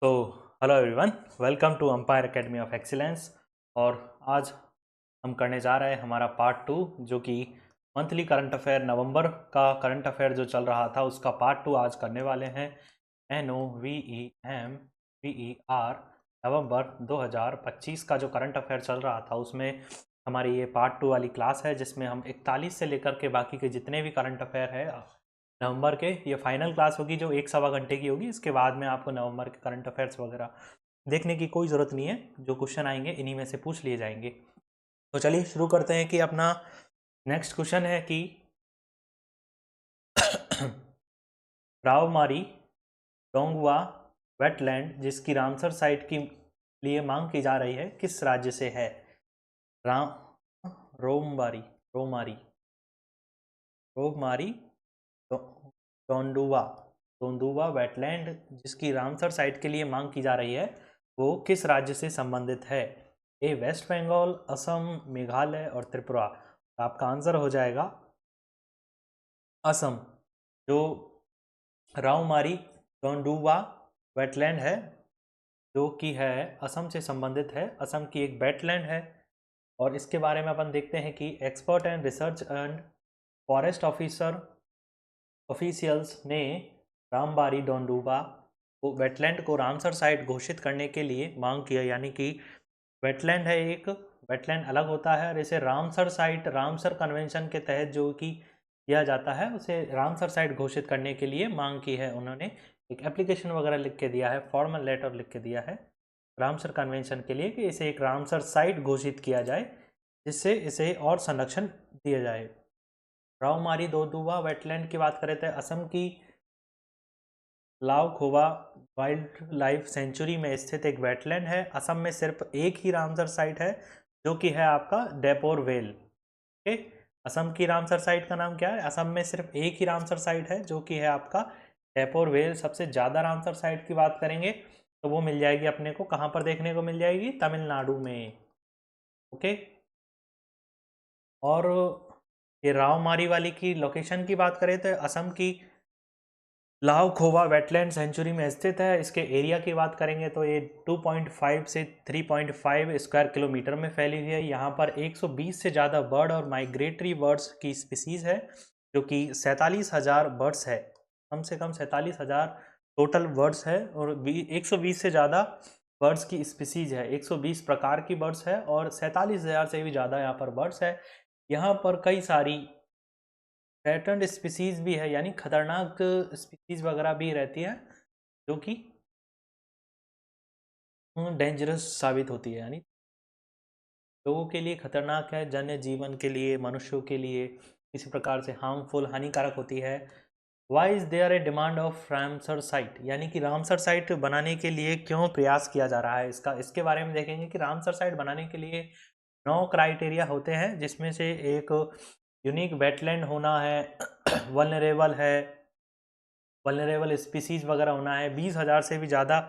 तो hello everyone, welcome to umpire academy of excellence. और आज हम करने जा रहे हैं हमारा पार्ट 2, जो कि मंथली करंट अफेयर नवंबर का करंट अफेयर जो चल रहा था उसका पार्ट 2 आज करने वाले हैं। NOVEMVER नवंबर 2025 का जो करंट अफेयर चल रहा था उसमें हमारी ये पार्ट 2 वाली क्लास है, जिसमें हम 41 से लेकर के बाकी के जितने भी करंट अफेयर है नवंबर के, ये फाइनल क्लास होगी जो 1 सवा घंटे की होगी। इसके बाद में आपको नवंबर के करंट अफेयर्स वगैरह देखने की कोई ज़रूरत नहीं है, जो क्वेश्चन आएंगे इन्हीं में से पूछ लिए जाएंगे। तो चलिए शुरू करते हैं कि अपना नेक्स्ट क्वेश्चन है कि रावमारी डोंगवा वेटलैंड जिसकी रामसर साइट की लिए मांग की जा रही है किस राज्य से है? राम रोमबारी रोमारी रोमारी टोंडुवा टोंडुवा वेटलैंड जिसकी रामसर साइट के लिए मांग की जा रही है वो किस राज्य से संबंधित है? ए वेस्ट बंगाल, असम, मेघालय और त्रिपुरा। तो आपका आंसर हो जाएगा असम। जो रावमारी टोंडुवा वेटलैंड है जो कि है असम से संबंधित है, असम की एक वेटलैंड है। और इसके बारे में अपन देखते हैं कि expert and research and forest officials ने रामबारी डोंडुबा को वेटलैंड को रामसर साइट घोषित करने के लिए मांग किया। यानी कि वेटलैंड है एक, वेटलैंड अलग होता है और इसे रामसर साइट, रामसर कन्वेंशन के तहत जो कि किया जाता है उसे रामसर साइट घोषित करने के लिए मांग की है। उन्होंने एक एप्लीकेशन वगैरह लिख के दिया है, फॉर्मल लेटर लिख के दिया है रामसर कन्वेंशन के लिए कि इसे एक रामसर साइट घोषित किया जाए, जिससे इसे और संरक्षण दिया जाए। रावमारी दोदुवा वेटलैंड की बात करें तो असम की लावखोवा वाइल्ड लाइफ सेंचुरी में स्थित एक वेटलैंड है। असम में सिर्फ एक ही रामसर साइट है जो कि है आपका डेपोर वेल। ओके, असम की रामसर साइट का नाम क्या है? असम में सिर्फ एक ही रामसर साइट है जो कि है आपका डेपोर वेल। सबसे ज़्यादा रामसर साइट की बात करेंगे तो वो मिल जाएगी अपने को, कहाँ पर देखने को मिल जाएगी? तमिलनाडु में। ओके, और ये रावमारी वाली की लोकेशन की बात करें तो असम की लावखोवा वेटलैंड सेंचुरी में स्थित है। इसके एरिया की बात करेंगे तो ये 2.5 से 3.5 स्क्वायर किलोमीटर में फैली हुई है। यहाँ पर 120 से ज़्यादा बर्ड और माइग्रेटरी बर्ड्स की स्पीसीज़ है, जो कि 47,000 बर्ड्स है। कम से कम 47,000 टोटल बर्ड्स है और 120 से ज़्यादा बर्ड्स की स्पीसीज़ है। 120 प्रकार की बर्ड्स है और 47,000 से भी ज़्यादा यहाँ पर बर्ड्स है। यहाँ पर कई सारी थ्रेटन्ड स्पीसीज भी है, यानी खतरनाक स्पीसीज वगैरह भी रहती है जो कि डेंजरस साबित होती है, यानी लोगों के लिए खतरनाक है, जन्य जीवन के लिए, मनुष्यों के लिए किसी प्रकार से हार्मफुल, हानिकारक होती है। Why is there a demand of Ramsar site? यानी कि रामसर साइट बनाने के लिए क्यों प्रयास किया जा रहा है इसके बारे में देखेंगे कि रामसर साइट बनाने के लिए 9 क्राइटेरिया होते हैं, जिसमें से एक यूनिक वेटलैंड होना है, वल्नरेबल स्पीसीज वगैरह होना है, 20,000 से भी ज़्यादा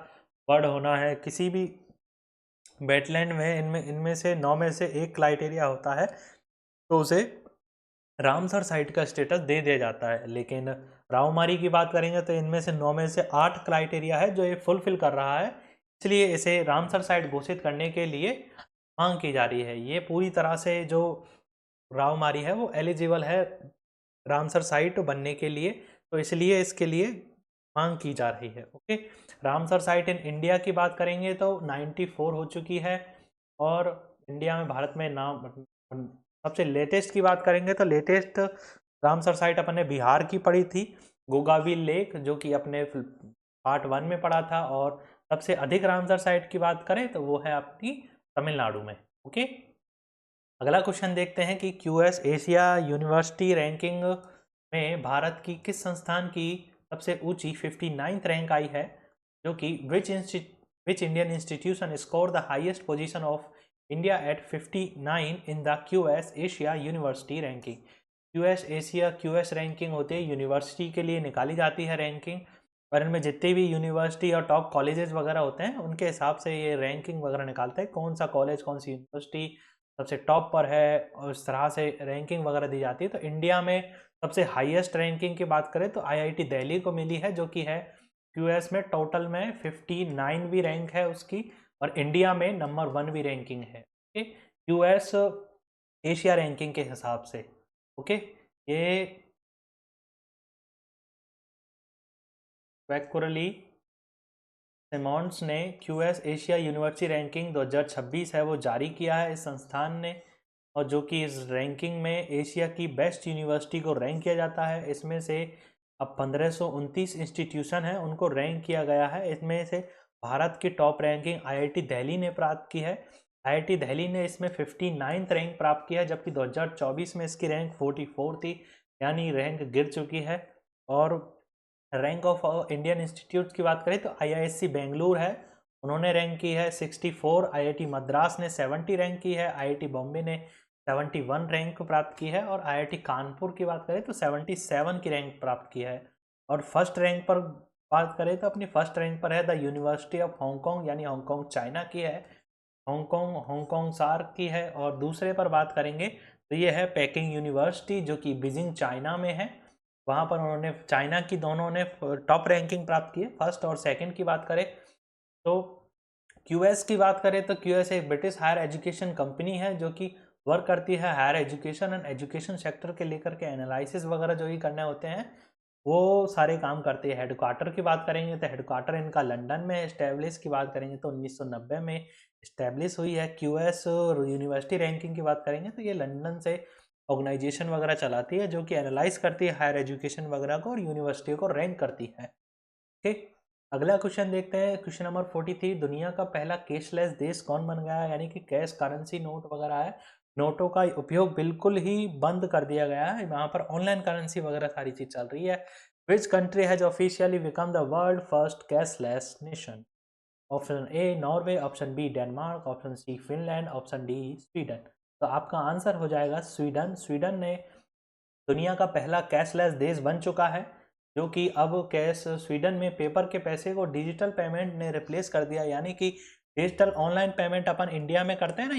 बर्ड होना है किसी भी वेटलैंड में। इनमें से 9 में से एक क्राइटेरिया होता है तो उसे रामसर साइट का स्टेटस दे दिया जाता है। लेकिन रावमारी की बात करेंगे तो इनमें से 9 में से 8 क्राइटेरिया है जो ये फुलफिल कर रहा है, इसलिए इसे रामसर साइट घोषित करने के लिए मांग की जा रही है। ये पूरी तरह से जो रावमारी है वो एलिजिबल है रामसर साइट बनने के लिए, तो इसलिए इसके लिए मांग की जा रही है। Okay, Ramsar site in India की बात करेंगे तो 94 हो चुकी है। और इंडिया में, भारत में नाम सबसे लेटेस्ट की बात करेंगे तो लेटेस्ट रामसर साइट अपने बिहार की पड़ी थी, गोगावी लेक, जो कि अपने पार्ट 1 में पड़ा था। और सबसे अधिक रामसर साइट की बात करें तो वो है आपकी तमिलनाडु में। ओके, अगला क्वेश्चन देखते हैं कि क्यूएस एशिया यूनिवर्सिटी रैंकिंग में भारत की किस संस्थान की सबसे ऊंची 59th रैंक आई है, जो कि which Indian institution score the highest position of India at 59 in the QS Asia university ranking. QS ranking होती है, यूनिवर्सिटी के लिए निकाली जाती है रैंकिंग, और इनमें जितने भी यूनिवर्सिटी और टॉप कॉलेजेस वगैरह होते हैं उनके हिसाब से ये रैंकिंग वगैरह निकालते हैं, कौन सा कॉलेज, कौन सी यूनिवर्सिटी सबसे टॉप पर है, और इस तरह से रैंकिंग वगैरह दी जाती है। तो इंडिया में सबसे हाईएस्ट रैंकिंग की बात करें तो आईआईटी दिल्ली को मिली है, जो कि है यूएस में टोटल में 59वीं रैंक है उसकी, और इंडिया में नंबर 1वीं रैंकिंग है। ओके, यूएस एशिया रैंकिंग के हिसाब से। ओके, ये वैक्यूरली सिमॉन्स ने क्यूएस एशिया यूनिवर्सिटी रैंकिंग 2026 है वो जारी किया है इस संस्थान ने, और जो कि इस रैंकिंग में एशिया की बेस्ट यूनिवर्सिटी को रैंक किया जाता है। इसमें से अब 1529 इंस्टीट्यूशन है उनको रैंक किया गया है। इसमें से भारत की टॉप रैंकिंग आईआईटी दिल्ली ने प्राप्त की है। आईआईटी दिल्ली ने इसमें 59th रैंक प्राप्त किया है, जबकि 2024 में इसकी रैंक 44 थी, यानी रैंक गिर चुकी है। और रैंक ऑफ इंडियन इंस्टीट्यूट की बात करें तो आईआईएससी बेंगलुरु है, उन्होंने रैंक की है 64। आईआईटी मद्रास ने 70 रैंक की है। आईआईटी बॉम्बे ने 71 रैंक प्राप्त की है। और आईआईटी कानपुर की बात करें तो 77 की रैंक प्राप्त की है। और फर्स्ट रैंक पर बात करें तो अपनी फर्स्ट रैंक पर है द यूनिवर्सिटी ऑफ हांगकांग, यानी हांगकांग चाइना की है, हांगकांग सार्क की है। और दूसरे पर बात करेंगे तो ये है पेकिंग यूनिवर्सिटी, जो कि बीजिंग चाइना में है। वहाँ पर उन्होंने चाइना की दोनों ने टॉप रैंकिंग प्राप्त की है। फर्स्ट और सेकंड की बात करें तो क्यूएस की बात करें तो क्यूएस एक ब्रिटिश हायर एजुकेशन कंपनी है जो कि वर्क करती है higher education and education sector के लेकर के एनालिसिस वगैरह जो ही करने होते हैं वो सारे काम करते हैं। हेडक्वार्टर की बात करेंगे तो हेडक्वार्टर इनका लंदन में। एस्टेब्लिश की बात करेंगे तो 1990 में इस्टेब्लिश हुई है। क्यूएस यूनिवर्सिटी रैंकिंग की बात करेंगे तो ये लंदन से ऑर्गेनाइजेशन वगैरह चलाती है जो कि एनालाइज करती है हायर एजुकेशन वगैरह को और यूनिवर्सिटी को रैंक करती है। ठीक, अगला क्वेश्चन देखते हैं। क्वेश्चन नंबर 43, दुनिया का पहला कैशलेस देश कौन बन गया है, यानी कि कैश करेंसी नोट वगैरह है, नोटों का उपयोग बिल्कुल ही बंद कर दिया गया है। वहाँ पर ऑनलाइन करेंसी वगैरह सारी चीज चल रही है। Which country has officially become the world first cashless nation? Option A Norway, option B Denmark, option C Finland, option D Sweden. तो आपका आंसर हो जाएगा स्वीडन। स्वीडन ने दुनिया का पहला कैशलेस देश बन चुका है, जो कि अब कैश स्वीडन में पेपर के पैसे को डिजिटल पेमेंट ने रिप्लेस कर दिया, यानी कि डिजिटल ऑनलाइन पेमेंट अपन इंडिया में करते हैं ना,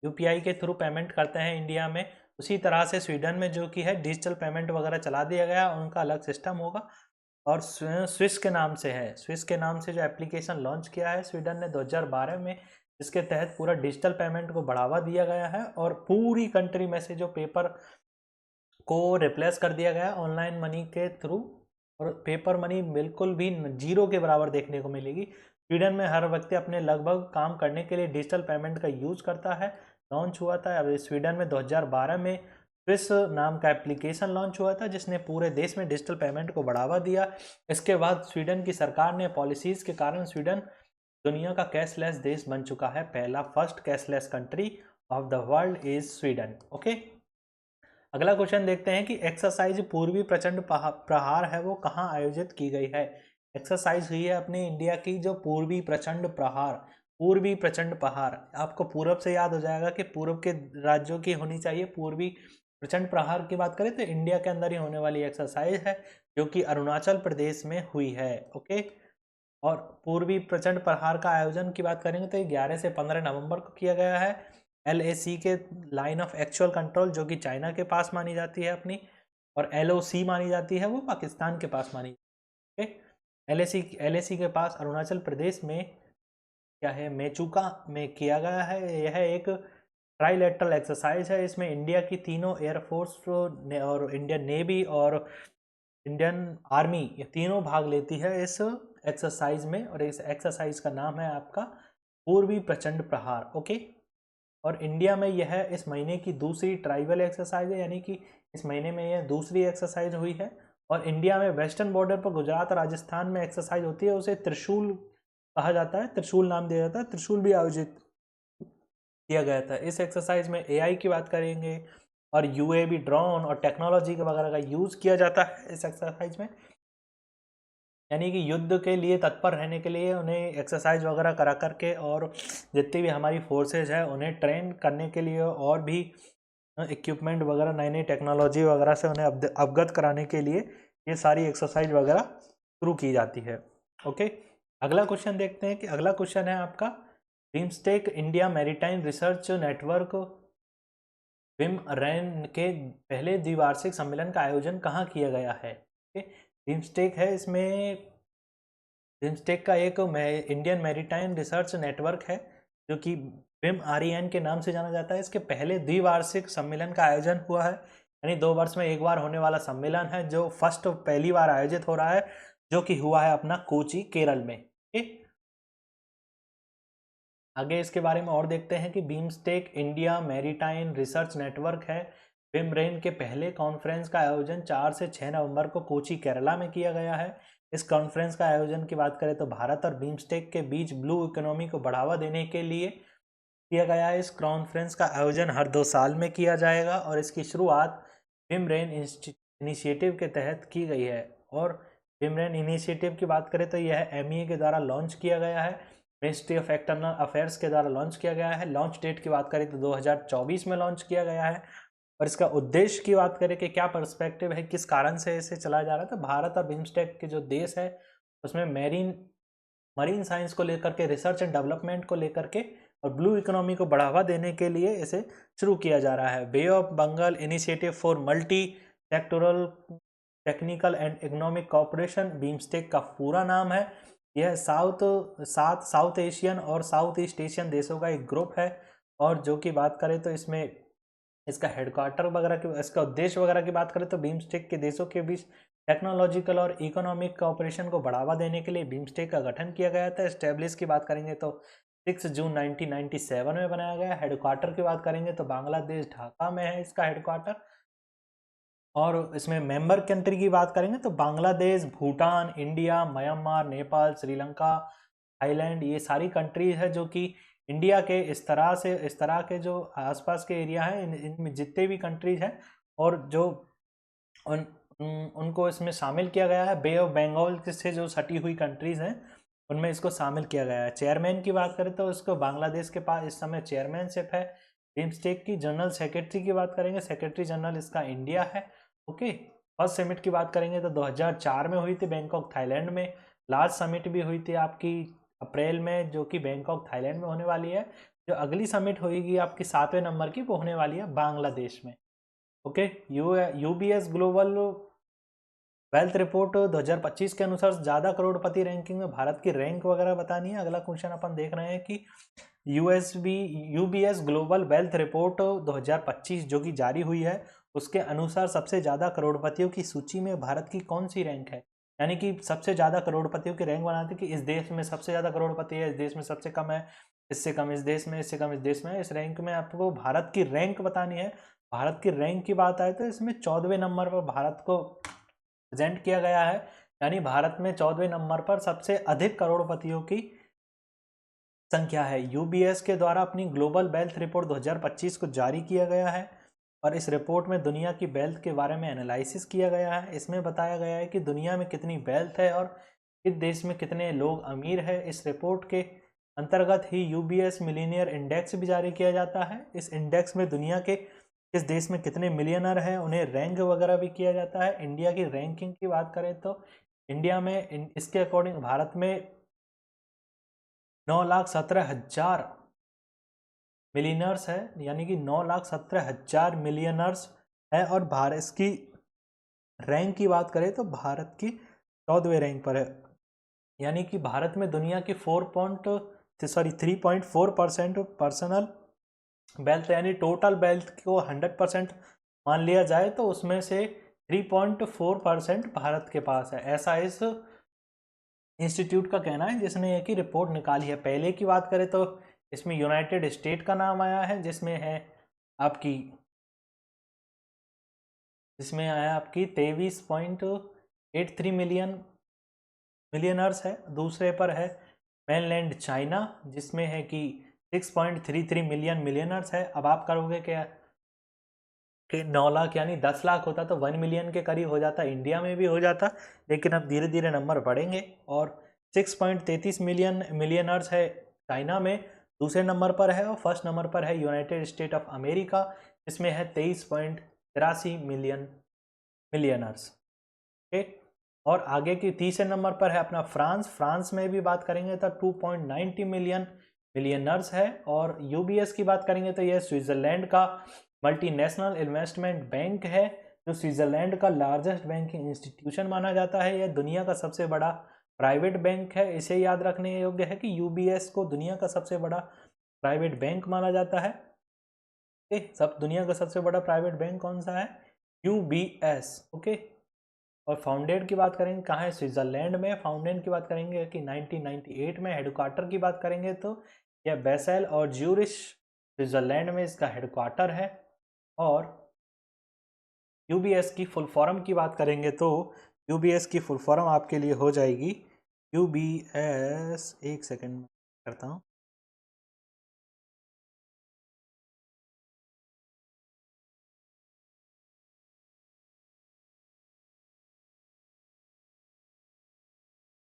यूपीआई के थ्रू पेमेंट करते हैं इंडिया में, उसी तरह से स्वीडन में जो कि है डिजिटल पेमेंट वगैरह चला दिया गया, उनका अलग सिस्टम होगा। और स्विस के नाम से है, स्विस के नाम से जो एप्लीकेशन लॉन्च किया है स्वीडन ने 2012 में, इसके तहत पूरा डिजिटल पेमेंट को बढ़ावा दिया गया है और पूरी कंट्री में से जो पेपर को रिप्लेस कर दिया गया ऑनलाइन मनी के थ्रू, और पेपर मनी बिल्कुल भी जीरो के बराबर देखने को मिलेगी। स्वीडन में हर व्यक्ति अपने लगभग काम करने के लिए डिजिटल पेमेंट का यूज करता है। लॉन्च हुआ था अब स्वीडन में 2012 में स्विस नाम का एप्लीकेशन लॉन्च हुआ था जिसने पूरे देश में डिजिटल पेमेंट को बढ़ावा दिया। इसके बाद स्वीडन की सरकार ने पॉलिसीज के कारण स्वीडन दुनिया का कैशलेस देश बन चुका है। पहला first cashless country of the world is Sweden. Okay, अगला क्वेश्चन देखते हैं कि एक्सरसाइज पूर्वी प्रचंड प्रहार है वो कहाँ आयोजित की गई है। एक्सरसाइज हुई है अपने इंडिया की जो पूर्वी प्रचंड प्रहार, पूर्वी प्रचंड प्रहार, आपको पूर्व से याद हो जाएगा कि पूर्व के राज्यों की होनी चाहिए। पूर्वी प्रचंड प्रहार की बात करें तो इंडिया के अंदर ही होने वाली एक्सरसाइज है जो कि अरुणाचल प्रदेश में हुई है। ओके, और पूर्वी प्रचंड प्रहार का आयोजन की बात करेंगे तो 11 से 15 नवंबर को किया गया है। LAC के लाइन ऑफ एक्चुअल कंट्रोल जो कि चाइना के पास मानी जाती है अपनी, और LOC मानी जाती है वो पाकिस्तान के पास मानी जाती है। LAC के पास अरुणाचल प्रदेश में क्या है, मेचुका में किया गया है। यह एक ट्राइलेटरल एक्सरसाइज है, इसमें इंडिया की तीनों एयरफोर्स और इंडियन नेवी और इंडियन आर्मी ये तीनों भाग लेती है इस एक्सरसाइज में, और इस एक्सरसाइज का नाम है आपका पूर्वी प्रचंड प्रहार। ओके, और इंडिया में यह इस महीने की दूसरी ट्राइबल एक्सरसाइज है, यानी कि इस महीने में यह दूसरी एक्सरसाइज हुई है। और इंडिया में वेस्टर्न बॉर्डर पर गुजरात और राजस्थान में एक्सरसाइज होती है, उसे त्रिशूल कहा जाता है, त्रिशूल नाम दिया जाता है, त्रिशूल भी आयोजित किया गया था। इस एक्सरसाइज में AI की बात करेंगे और UAV ड्रोन और टेक्नोलॉजी के वगैरह का यूज किया जाता है इस एक्सरसाइज में, यानी कि युद्ध के लिए तत्पर रहने के लिए उन्हें एक्सरसाइज वगैरह करा करके और जितनी भी हमारी फोर्सेज है उन्हें ट्रेन करने के लिए और भी इक्विपमेंट वगैरह नई नई टेक्नोलॉजी वगैरह से उन्हें अवगत कराने के लिए ये सारी एक्सरसाइज वगैरह शुरू की जाती है। ओके, अगला क्वेश्चन देखते हैं कि अगला क्वेश्चन है आपका BIMSTEC India maritime research network विम रैन के पहले द्विवार्षिक सम्मेलन का आयोजन कहाँ किया गया है। बिम्स्टेक है, इसमें बिम्स्टेक का एक इंडियन मैरीटाइम रिसर्च नेटवर्क है जो कि BIMREN के नाम से जाना जाता है। इसके पहले द्विवार्षिक सम्मेलन का आयोजन हुआ है, यानी 2 वर्ष में एक बार होने वाला सम्मेलन है जो पहली बार आयोजित हो रहा है, जो कि हुआ है अपना कोची केरल में। आगे इसके बारे में और देखते हैं कि BIMSTEC India maritime research network है। BIMREN के पहले कॉन्फ्रेंस का आयोजन 4 से 6 नवंबर को कोची केरला में किया गया है। इस कॉन्फ्रेंस का आयोजन की बात करें तो भारत और बिम्स्टेक के बीच ब्लू इकोनॉमी को बढ़ावा देने के लिए किया गया है। इस कॉन्फ्रेंस का आयोजन हर 2 साल में किया जाएगा और इसकी शुरुआत BIMREN इनिशिएटिव के तहत की गई है। और BIMREN इनिशिएटिव की बात करें तो यह MEA के द्वारा लॉन्च किया गया है, मिनिस्ट्री ऑफ एक्सटर्नल अफेयर्स के द्वारा लॉन्च किया गया है। लॉन्च डेट की बात करें तो 2024 में लॉन्च किया गया है। और इसका उद्देश्य की बात करें कि क्या पर्सपेक्टिव है, किस कारण से इसे चलाया जा रहा है, तो भारत और बिम्स्टेक के जो देश है उसमें मरीन साइंस को लेकर के, रिसर्च एंड डेवलपमेंट को लेकर के और ब्लू इकोनॉमी को बढ़ावा देने के लिए इसे शुरू किया जा रहा है। Bay of Bengal initiative for multi sectoral technical and economic cooperation BIMSTEC का पूरा नाम है। यह साउथ एशियन और साउथ ईस्ट एशियन देशों का एक ग्रुप है। और जो की बात करें तो इसमें इसका हेडक्वार्टर वगैरह की, इसका उद्देश्य वगैरह की बात करें तो बिम्स्टेक के देशों के बीच टेक्नोलॉजिकल और इकोनॉमिक कोऑपरेशन को बढ़ावा देने के लिए बिम्स्टेक का गठन किया गया था। एस्टेब्लिश की बात करेंगे तो 6 जून 1997 में बनाया गया। हेडक्वार्टर की बात करेंगे तो बांग्लादेश ढाका में है इसका हेडक्वार्टर। और इसमें मेंबर कंट्री की बात करेंगे तो Bangladesh, Bhutan, India, Myanmar, Nepal, Sri Lanka, Thailand, ये सारी कंट्रीज है जो कि इंडिया के इस तरह के जो आसपास के एरिया है, इनमें जितने भी कंट्रीज हैं और जो उनको इसमें शामिल किया गया है। बे ऑफ बंगाल से जो सटी हुई कंट्रीज हैं उनमें इसको शामिल किया गया है। चेयरमैन की बात करें तो इसको बांग्लादेश के पास इस समय चेयरमैनशिप है। बिम्स्टेक की जनरल सेक्रेटरी की बात करेंगे, सेक्रेटरी जनरल इसका इंडिया है। ओके, फर्स्ट समिट की बात करेंगे तो 2004 में हुई थी बैंकॉक थाईलैंड में। लास्ट समिट भी हुई थी आपकी अप्रैल में, जो कि बैंकॉक थाईलैंड में होने वाली है। जो अगली समिट होगी आपकी 7वें नंबर की, वो होने वाली है बांग्लादेश में। Okay, UBS global wealth report 2025 के अनुसार ज़्यादा करोड़पति रैंकिंग में भारत की रैंक वगैरह बतानी है। अगला क्वेश्चन अपन देख रहे हैं कि यूबीएस ग्लोबल वेल्थ रिपोर्ट 2025 जो कि जारी हुई है, उसके अनुसार सबसे ज़्यादा करोड़पतियों की सूची में भारत की कौन सी रैंक है। यानी कि सबसे ज़्यादा करोड़पतियों की रैंक बनाते कि इस देश में सबसे ज़्यादा करोड़पति है, इस देश में सबसे कम है, इससे कम इस देश में, इससे कम इस देश में। इस रैंक में आपको भारत की रैंक बतानी है। भारत की रैंक की बात आए तो इसमें 14वें नंबर पर भारत को प्रेजेंट किया गया है। यानी भारत में 14वें नंबर पर सबसे अधिक करोड़पतियों की संख्या है। यूबीएस के द्वारा अपनी ग्लोबल वेल्थ रिपोर्ट 2025 को जारी किया गया है और इस रिपोर्ट में दुनिया की वेल्थ के बारे में एनालिसिस किया गया है। इसमें बताया गया है कि दुनिया में कितनी वेल्थ है और किस देश में कितने लोग अमीर है। इस रिपोर्ट के अंतर्गत ही यूबीएस मिलीनियर इंडेक्स भी जारी किया जाता है। इस इंडेक्स में दुनिया के किस देश में कितने मिलियनर हैं उन्हें रैंक वगैरह भी किया जाता है। इंडिया की रैंकिंग की बात करें तो इंडिया में इसके अकॉर्डिंग भारत में 9,17,000 मिलियनर्स है, यानी कि 9,17,000 मिलियनर्स है। और भारत की रैंक की बात करें तो भारत की 14वें रैंक पर है। यानी कि भारत में दुनिया की 3.4% पर्सनल वेल्थ, यानी टोटल वेल्थ को 100% मान लिया जाए तो उसमें से 3.4% भारत के पास है। ऐसा इस इंस्टीट्यूट का कहना है जिसने एक ही रिपोर्ट निकाली है। पहले की बात करें तो इसमें यूनाइटेड स्टेट का नाम आया है, जिसमें आया आपकी 23.83 मिलियनर्स है। दूसरे पर है मेनलैंड चाइना, जिसमें है कि 6.33 मिलियनर्स है। अब आप करोगे क्या कि 9 लाख यानी 10 लाख होता तो 1 मिलियन के करीब हो जाता, इंडिया में भी हो जाता, लेकिन अब धीरे धीरे नंबर बढ़ेंगे। और 6.33 मिलियनर्स है चाइना में, दूसरे नंबर पर है। और फर्स्ट नंबर पर है यूनाइटेड स्टेट ऑफ अमेरिका, जिसमें है 23.83 मिलियनर्स। ओके, और आगे की तीसरे नंबर पर है अपना फ्रांस में भी बात करेंगे तो 2.90 मिलियनर्स है। और यूबीएस की बात करेंगे तो यह स्विट्जरलैंड का मल्टीनेशनल इन्वेस्टमेंट बैंक है, जो स्विट्जरलैंड का लार्जेस्ट बैंकिंग इंस्टीट्यूशन माना जाता है, यह दुनिया का सबसे बड़ा प्राइवेट बैंक है। इसे याद रखने योग्य है कि यूबीएस को दुनिया का सबसे बड़ा प्राइवेट बैंक माना जाता है। सब दुनिया का सबसे बड़ा प्राइवेट बैंक कौन सा है? यूबीएस। ओके, और फाउंडेड की बात करेंगे कहाँ है? स्विट्जरलैंड में। फाउंडेड की बात करेंगे कि 1998 में। हेडक्वार्टर की बात करेंगे तो यह बेसेल और ज्यूरिश स्विट्जरलैंड में इसका हेडक्वार्टर है। और यूबीएस की फुल फॉर्म की बात करेंगे तो यूबीएस की फुल फॉर्म आपके लिए हो जाएगी यूबीएस, एक सेकेंड करता हूँ।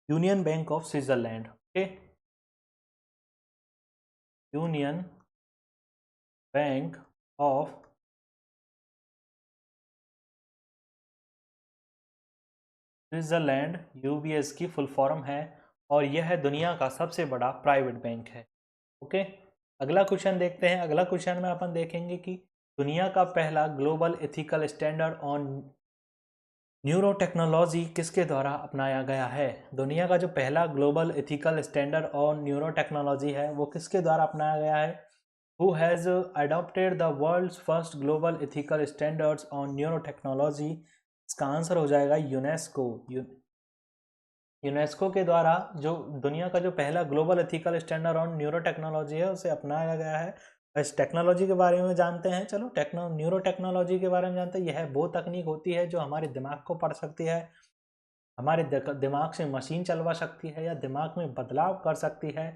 Union bank of Switzerland. Okay, union bank of Switzerland UBS की फुल फॉर्म है और यह है दुनिया का सबसे बड़ा प्राइवेट बैंक है। ओके, अगला क्वेश्चन देखते हैं। अगला क्वेश्चन में अपन देखेंगे कि दुनिया का पहला global ethical standard on neuro technology किसके द्वारा अपनाया गया है? दुनिया का जो पहला global ethical standard on neuro technology है वो किसके द्वारा अपनाया गया है? Who has adopted the world's first global ethical standards on neurotechnology? इसका आंसर हो जाएगा यूनेस्को। यूनेस्को के द्वारा जो दुनिया का जो पहला global ethical standard on neuro technology है उसे अपनाया गया है। इस टेक्नोलॉजी के बारे में जानते हैं। चलो न्यूरो टेक्नोलॉजी के बारे में जानते हैं। यह वो तकनीक होती है जो हमारे दिमाग को पढ़ सकती है, हमारे दिमाग से मशीन चलवा सकती है या दिमाग में बदलाव कर सकती है।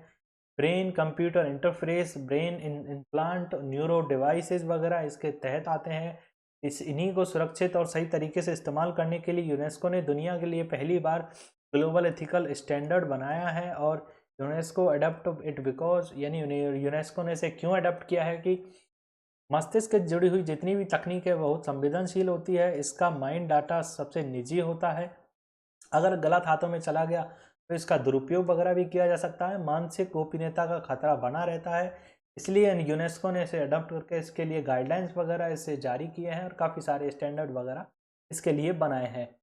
Brain computer interface, brain implant, neuro devices वगैरह इसके तहत आते हैं। इन्हीं को सुरक्षित और सही तरीके से इस्तेमाल करने के लिए यूनेस्को ने दुनिया के लिए पहली बार ग्लोबल एथिकल स्टैंडर्ड बनाया है। और यूनेस्को अडॉप्ट इट बिकॉज, यानी यूनेस्को ने इसे क्यों अडॉप्ट किया है कि मस्तिष्क से जुड़ी हुई जितनी भी तकनीक है बहुत संवेदनशील होती है। इसका माइंड डाटा सबसे निजी होता है, अगर गलत हाथों में चला गया तो इसका दुरुपयोग वगैरह भी किया जा सकता है। मानसिक गोपनीयता का खतरा बना रहता है। इसलिए यूनेस्को ने इसे अडॉप्ट करके इसके लिए गाइडलाइंस वगैरह इसे जारी किए हैं और काफ़ी सारे स्टैंडर्ड वगैरह इसके लिए बनाए हैं।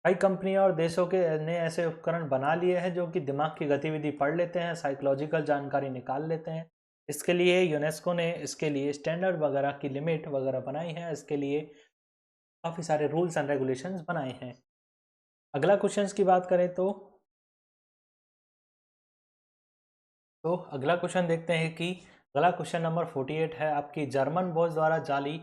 कई कंपनियां और देशों के ने ऐसे उपकरण बना लिए हैं जो कि दिमाग की गतिविधि पढ़ लेते हैं, साइकोलॉजिकल जानकारी निकाल लेते हैं। इसके लिए यूनेस्को ने इसके लिए स्टैंडर्ड वगैरह की लिमिट वगैरह बनाई है। इसके लिए काफ़ी सारे रूल्स एंड रेगुलेशंस बनाए हैं। अगला क्वेश्चंस की बात करें तो अगला क्वेश्चन देखते हैं कि अगला क्वेश्चन नंबर 48 है आपकी। जर्मन वॉच द्वारा जारी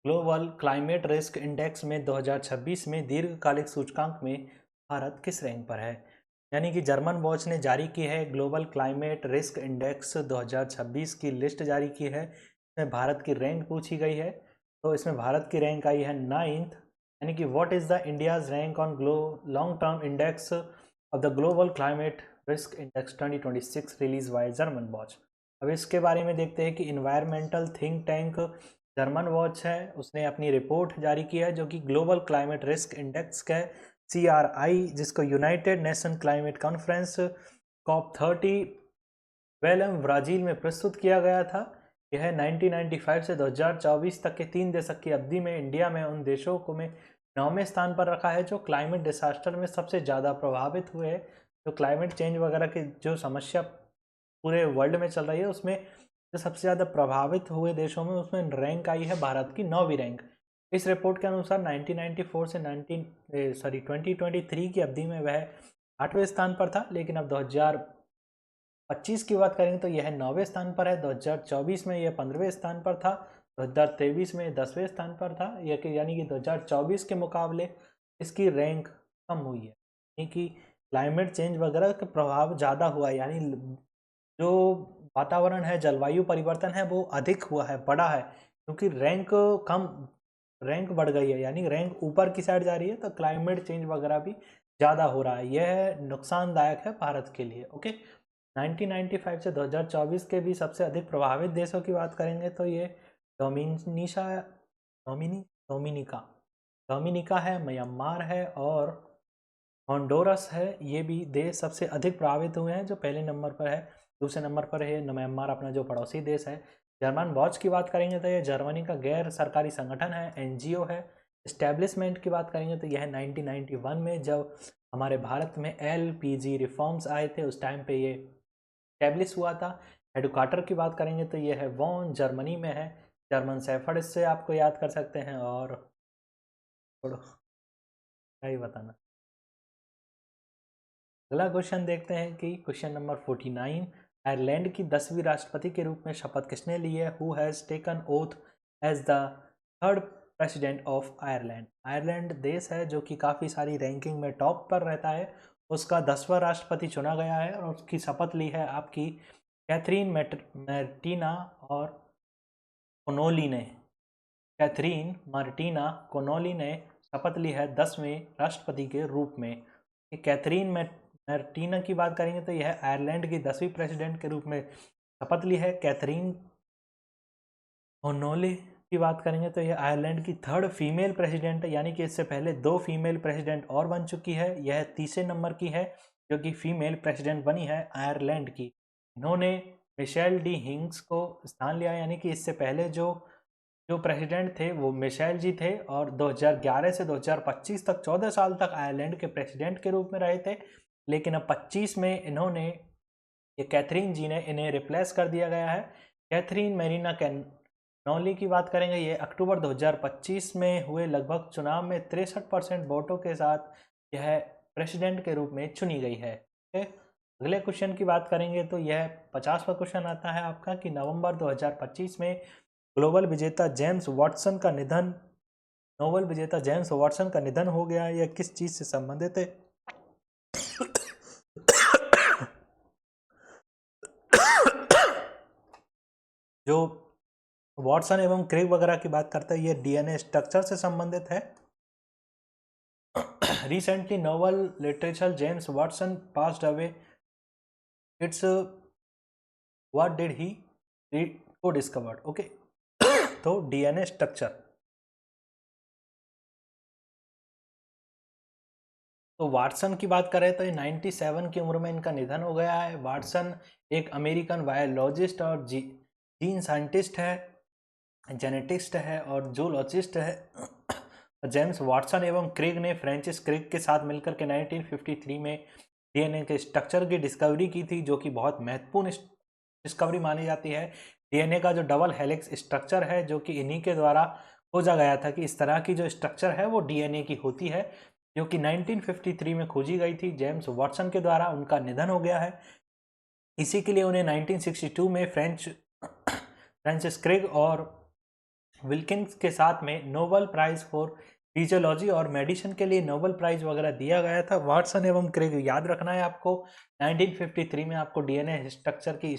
ग्लोबल क्लाइमेट रिस्क इंडेक्स में 2026 में दीर्घकालिक सूचकांक में भारत किस रैंक पर है? यानी कि जर्मन वॉच ने जारी की है ग्लोबल क्लाइमेट रिस्क इंडेक्स 2026 की लिस्ट जारी की है। इसमें भारत की रैंक पूछी गई है, तो इसमें भारत की रैंक आई है 9th। यानी कि what is the India's rank on long term index of the global climate risk index 2026 release by German Watch. अब इसके बारे में देखते हैं कि environmental think tank German Watch है, उसने अपनी रिपोर्ट जारी की है जो कि ग्लोबल क्लाइमेट रिस्क इंडेक्स का CRI, जिसको United Nation climate conference COP30 Belem Brazil में प्रस्तुत किया गया था। यह 1995 से 2024 तक के 3 दशक की अवधि में इंडिया में उन देशों को में 9वें स्थान पर रखा है जो क्लाइमेट डिसास्टर में सबसे ज़्यादा प्रभावित हुए हैं। जो क्लाइमेट चेंज वगैरह की जो समस्या पूरे वर्ल्ड में चल रही है उसमें जो सबसे ज़्यादा प्रभावित हुए देशों में उसमें रैंक आई है भारत की 9वीं रैंक। इस रिपोर्ट के अनुसार 1994 से 2023 की अवधि में वह 8वें स्थान पर था, लेकिन अब 2025 की बात करेंगे तो यह 9वें स्थान पर है। 2024 में यह 15वें स्थान पर था, 2023 में 10वें स्थान पर था। यानी कि 2024 के मुकाबले इसकी रैंक कम हुई है, यानी कि क्लाइमेट चेंज वगैरह का प्रभाव ज़्यादा हुआ है, यानी जो वातावरण है, जलवायु परिवर्तन है वो अधिक हुआ है, बड़ा है, क्योंकि रैंक बढ़ गई है, यानी रैंक ऊपर की साइड जा रही है, तो क्लाइमेट चेंज वगैरह भी ज़्यादा हो रहा है। यह नुकसानदायक है भारत के लिए। ओके, 1995 से 2024 के भी सबसे अधिक प्रभावित देशों की बात करेंगे तो ये डोमिनिका है, म्यांमार है और होंडुरास है। ये भी देश सबसे अधिक प्रभावित हुए हैं, जो पहले नंबर पर है। दूसरे नंबर पर है म्यांमार, अपना जो पड़ोसी देश है। जर्मन वॉच की बात करेंगे तो ये जर्मनी का गैर सरकारी संगठन है, NGO है। इस्टेब्लिशमेंट की बात करेंगे तो यह 1991 में जब हमारे भारत में LPG रिफॉर्म्स आए थे उस टाइम पे ये इस्टेब्लिश हुआ था। हेडक्वार्टर की बात करेंगे तो ये है वॉन, जर्मनी में है। जर्मन शेफर्ड इससे आपको याद कर सकते हैं। और छोड़ो, क्या ही बताना। अगला क्वेश्चन देखते हैं कि क्वेश्चन नंबर 49, आयरलैंड की 10वीं राष्ट्रपति के रूप में शपथ किसने ली है? Who has taken oath as the third president of Ireland? Ireland देश है जो कि काफ़ी सारी रैंकिंग में टॉप पर रहता है। उसका 10वां राष्ट्रपति चुना गया है और उसकी शपथ ली है आपकी कैथरीन मार्टिना और कोनोली ने। कैथरीन मार्टिना कोनोली ने शपथ ली है 10वें राष्ट्रपति के रूप में। कैथरीन मार्टिना की बात करेंगे तो यह आयरलैंड की 10वीं प्रेसिडेंट के रूप में शपथ ली है। कैथरीन कोनोली की बात करेंगे तो यह आयरलैंड की थर्ड फीमेल प्रेसिडेंट है, यानी कि इससे पहले 2 फीमेल प्रेसिडेंट और बन चुकी है। यह तीसरे नंबर की है जो कि फीमेल प्रेसिडेंट बनी है आयरलैंड की। इन्होंने मिशेल डी हिंग्स को स्थान लिया, यानी कि इससे पहले जो प्रेसिडेंट थे वो मिशेल जी थे और 2011 से 2025 तक 14 साल तक आयरलैंड के प्रेसिडेंट के रूप में रहे थे। लेकिन अब 25 में इन्होंने ये कैथरीन जी ने इन्हें रिप्लेस कर दिया गया है। कैथरीन मेरिना कैनोली की बात करेंगे, ये अक्टूबर 2025 में हुए लगभग चुनाव में 63% वोटों के साथ यह प्रेसिडेंट के रूप में चुनी गई है। अगले क्वेश्चन की बात करेंगे तो यह 50वां क्वेश्चन आता है आपका कि नवंबर 2025 में नोबेल विजेता जेम्स वाटसन का निधन हो गया। यह किस चीज से संबंधित है? जो वाटसन एवं क्रिक वगैरह की बात करता है, यह DNA स्ट्रक्चर से संबंधित है। Recently Nobel literature James Watson passed away. It's what did he को डिस्कवर्ड? ओके, तो DNA स्ट्रक्चर। तो वाटसन की बात करें तो ये 97 की उम्र में इनका निधन हो गया है। वाटसन एक अमेरिकन बायोलॉजिस्ट और जीन साइंटिस्ट है, जेनेटिस्ट है और जूलॉजिस्ट है। जेम्स वाटसन एवं क्रिक ने फ्रांसिस क्रिक के साथ मिलकर के 1953 में DNA के स्ट्रक्चर की डिस्कवरी की थी, जो कि बहुत महत्वपूर्ण डिस्कवरी मानी जाती है। DNA का जो डबल हेलिक्स स्ट्रक्चर है, जो कि इन्हीं के द्वारा खोजा गया था कि इस तरह की जो स्ट्रक्चर है वो DNA की होती है, जो कि 1953 में खोजी गई थी जेम्स वाटसन के द्वारा। उनका निधन हो गया है, इसी के लिए उन्हें 1962 में फ्रांसिस क्रिक और विल्किंस के साथ में नोबेल प्राइज फॉर फिजियोलॉजी और मेडिसिन के लिए नोबेल प्राइज वगैरह दिया गया था। वाटसन एवं क्रिक याद रखना है आपको। 1953 में आपको DNA स्ट्रक्चर की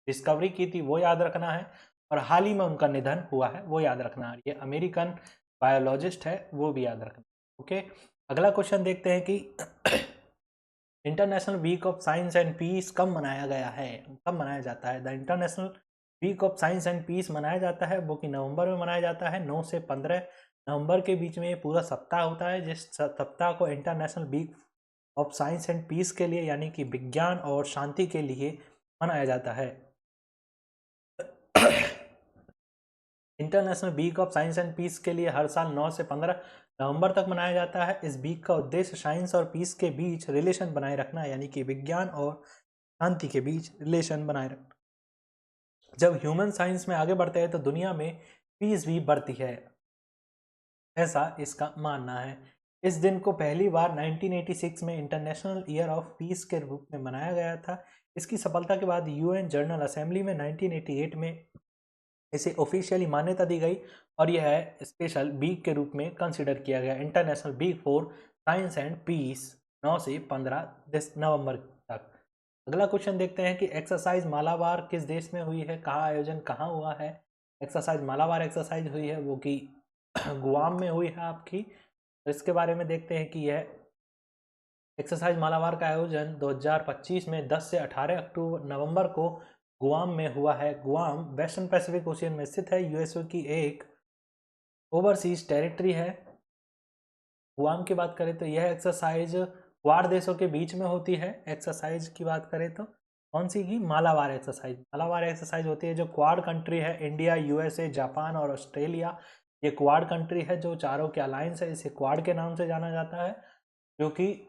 डिस्कवरी की थी वो याद रखना है, और हाल ही में उनका निधन हुआ है वो याद रखना है। ये अमेरिकन बायोलॉजिस्ट है, वो भी याद रखना। ओके, अगला क्वेश्चन देखते हैं कि international week of science and peace कब मनाया गया है, कब मनाया जाता है? The international week of science and peace मनाया जाता है वो कि नवंबर में मनाया जाता है। 9 से 15 नवंबर के बीच में ये पूरा सप्ताह होता है, जिस सप्ताह को international week of science and peace के लिए, यानी कि विज्ञान और शांति के लिए मनाया जाता है। International week of science and peace के लिए हर साल 9 से 15 नवंबर तक मनाया जाता है। इस वीक का उद्देश्य साइंस और पीस के बीच रिलेशन बनाए रखना, यानी कि विज्ञान और शांति के बीच रिलेशन बनाए रखना। जब ह्यूमन साइंस में आगे बढ़ते हैं तो दुनिया में पीस भी बढ़ती है, ऐसा इसका मानना है। इस दिन को पहली बार 1986 में इंटरनेशनल ईयर ऑफ पीस के रूप में मनाया गया था। इसकी सफलता के बाद UN जनरल असेंबली में 1988 में इसे ऑफिशियली मान्यता दी गई और यह स्पेशल वीक के रूप में कंसिडर किया गया। International week for science and peace 9 से 15 नवंबर तक। अगला क्वेश्चन देखते हैं कि एक्सरसाइज मालाबार किस देश में हुई है, कहाँ आयोजन कहाँ हुआ है? एक्सरसाइज मालाबार एक्सरसाइज हुई है वो कि गुआम में हुई है आपकी। तो इसके बारे में देखते हैं कि यह एक्सरसाइज मालाबार का आयोजन 2025 में 10 से 18 नवंबर को गुआम में हुआ है। गुआम वेस्टर्न पैसिफिक ओशियन में स्थित है, यूएसए की एक ओवरसीज टेरिटरी है। गुआम की बात करें तो यह एक्सरसाइज क्वाड देशों के बीच में होती है। एक्सरसाइज की बात करें तो कौन सी की? मालाबार एक्सरसाइज। मालाबार एक्सरसाइज होती है जो क्वाड कंट्री है, इंडिया, यूएसए, जापान और ऑस्ट्रेलिया, ये क्वाड कंट्री है जो चारों के अलायंस है, इसे क्वाड के नाम से जाना जाता है, जो कि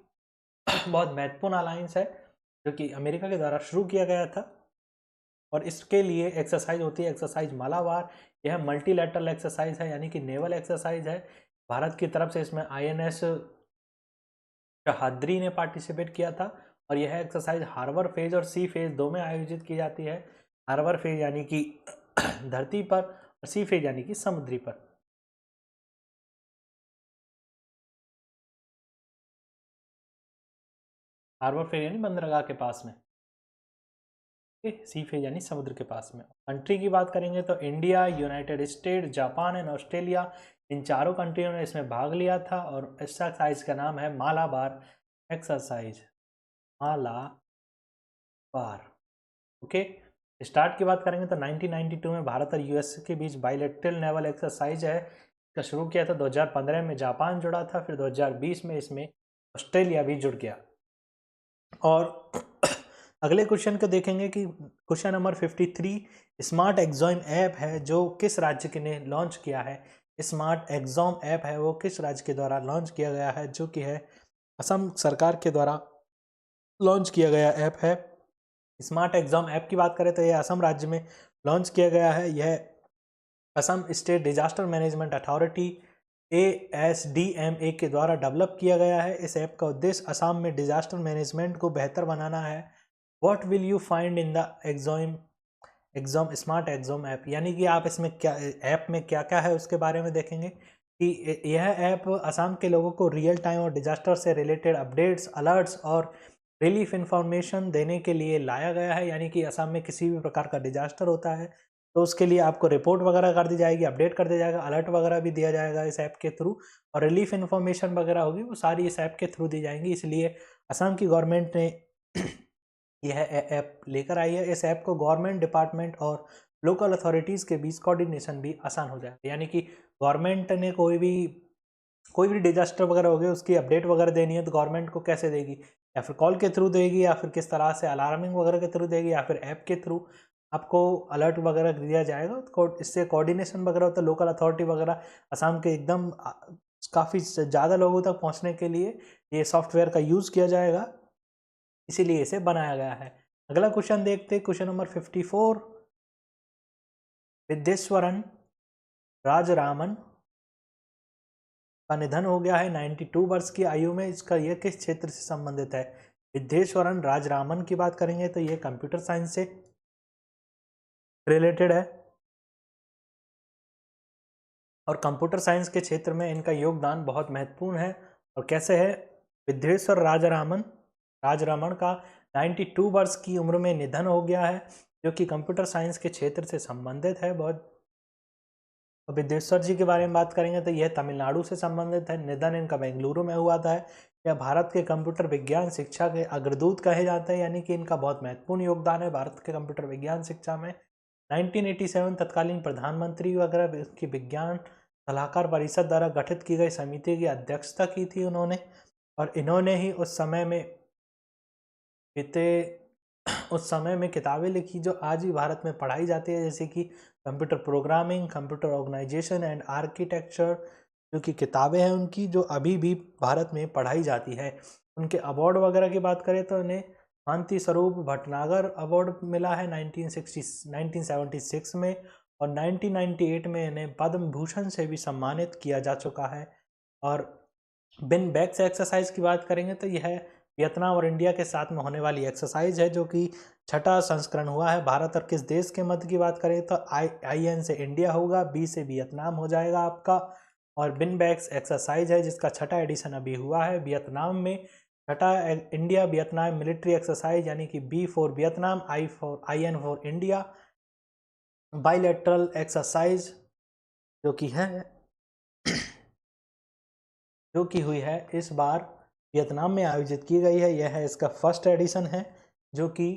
बहुत महत्वपूर्ण अलायंस है जो कि अमेरिका के द्वारा शुरू किया गया था। और इसके लिए एक्सरसाइज होती है एक्सरसाइज मालाबार। यह मल्टीलैटरल एक्सरसाइज है, यानी कि नेवल एक्सरसाइज है। भारत की तरफ से इसमें INS शहाद्री ने पार्टिसिपेट किया था। और यह एक्सरसाइज हार्बर फेज और सी फेज दो में आयोजित की जाती है। हार्बर फेज यानी कि धरती पर, और सी फेज यानी कि समुद्री पर। हार्बर फेज यानी बंदरगाह के पास में, सी फेज यानी समुद्र के पास में। कंट्री की बात करेंगे तो India, United State, Japan and Australia, इन चारों कंट्रियों ने इसमें भाग लिया था। और एक्सरसाइज का नाम है Malabar exercise, Malabar. Okay, start की बात करेंगे तो 1992 में भारत और US के बीच बाइलेटरल नेवल एक्सरसाइज है, इसका शुरू किया था। 2015 में जापान जुड़ा था, फिर 2020 में इसमें ऑस्ट्रेलिया भी जुड़ गया। और अगले क्वेश्चन को देखेंगे कि question number 53, smart exam app है जो किस राज्य के ने लॉन्च किया है। स्मार्ट एग्जाम ऐप है वो किस राज्य के द्वारा लॉन्च किया गया है, जो कि है असम सरकार के द्वारा लॉन्च किया गया ऐप है। स्मार्ट एग्जाम ऐप की बात करें तो यह असम राज्य में लॉन्च किया गया है। यह Assam state disaster management authority ASDMA के द्वारा डेवलप किया गया है। इस ऐप का उद्देश्य असम में डिजास्टर मैनेजमेंट को बेहतर बनाना है। What will you find in the exam smart exam app, यानी कि आप इसमें क्या, ऐप में क्या क्या है उसके बारे में देखेंगे कि यह ऐप असम के लोगों को रियल टाइम और डिजास्टर से रिलेटेड अपडेट्स, अलर्ट्स और रिलीफ इंफॉर्मेशन देने के लिए लाया गया है। यानी कि असम में किसी भी प्रकार का डिजास्टर होता है तो उसके लिए आपको रिपोर्ट वगैरह कर दी जाएगी, अपडेट कर दिया जाएगा, अलर्ट वगैरह भी दिया जाएगा इस ऐप के थ्रू, और रिलीफ इन्फॉर्मेशन वगैरह होगी वो सारी इस ऐप के थ्रू दी जाएंगी। इसलिए असम की गवर्नमेंट ने यह ऐप लेकर आई है। इस ऐप को गवर्नमेंट डिपार्टमेंट और लोकल अथॉरिटीज़ के बीच कोऑर्डिनेशन भी आसान हो जाएगा। यानी कि गवर्नमेंट ने कोई भी डिजास्टर वगैरह हो गया उसकी अपडेट वगैरह देनी है तो गवर्नमेंट को कैसे देगी, या फिर कॉल के थ्रू देगी, या फिर किस तरह से अलार्मिंग वगैरह के थ्रू देगी, या फिर ऐप के थ्रू आपको अलर्ट वगैरह दिया जाएगा। तो इससे कोऑर्डिनेशन वगैरह होता है, लोकल अथॉरिटी वगैरह असम के एकदम काफ़ी ज़्यादा लोगों तक पहुँचने के लिए ये सॉफ्टवेयर का यूज़ किया जाएगा, इसीलिए इसे बनाया गया है। अगला क्वेश्चन देखते हैं, क्वेश्चन नंबर 54, विद्येश्वरन राजरामन का निधन हो गया है 92 वर्ष की आयु में। इसका यह किस क्षेत्र से संबंधित है। विद्येश्वरन राजरामन की बात करेंगे तो यह कंप्यूटर साइंस से रिलेटेड है, और कंप्यूटर साइंस के क्षेत्र में इनका योगदान बहुत महत्वपूर्ण है। और कैसे है, विद्येश्वर राजरामन का 92 वर्ष की उम्र में निधन हो गया है, जो कि कंप्यूटर साइंस के क्षेत्र से संबंधित है बहुत। विद्येश्वर जी के बारे में बात करेंगे तो यह तमिलनाडु से संबंधित है। निधन इनका बेंगलुरु में हुआ था। यह भारत के कंप्यूटर विज्ञान शिक्षा के अग्रदूत कहे जाते हैं, यानी कि इनका बहुत महत्वपूर्ण योगदान है भारत के कंप्यूटर विज्ञान शिक्षा में। 1987 तत्कालीन प्रधानमंत्री वगैरह की विज्ञान सलाहकार परिषद द्वारा गठित की गई समिति की अध्यक्षता की थी उन्होंने, और इन्होंने ही उस समय में किताबें लिखी जो आज भी भारत में पढ़ाई जाती है, जैसे कि computer programming, computer organization and architecture, जो कि किताबें हैं उनकी जो अभी भी भारत में पढ़ाई जाती है। उनके अवार्ड वगैरह की बात करें तो इन्हें शांति स्वरूप भटनागर अवार्ड मिला है 1976 में, और 1998 में इन्हें पद्म भूषण से भी सम्मानित किया जा चुका है। और बिन बैक्स एक्सरसाइज की बात करेंगे तो यह वियतनाम और इंडिया के साथ में होने वाली एक्सरसाइज है, जो कि छठा संस्करण हुआ है। भारत और किस देश के मध्य की बात करें तो IN से इंडिया होगा, B से वियतनाम हो जाएगा आपका। और बिन बैक्स एक्सरसाइज है जिसका छठा एडिशन अभी हुआ है वियतनाम में। छठा इंडिया वियतनाम मिलिट्री एक्सरसाइज, यानी कि B for Vietnam, IN for India bilateral exercise, जो कि हुई है इस बार वियतनाम में आयोजित की गई है। यह है इसका फर्स्ट एडिशन है, जो कि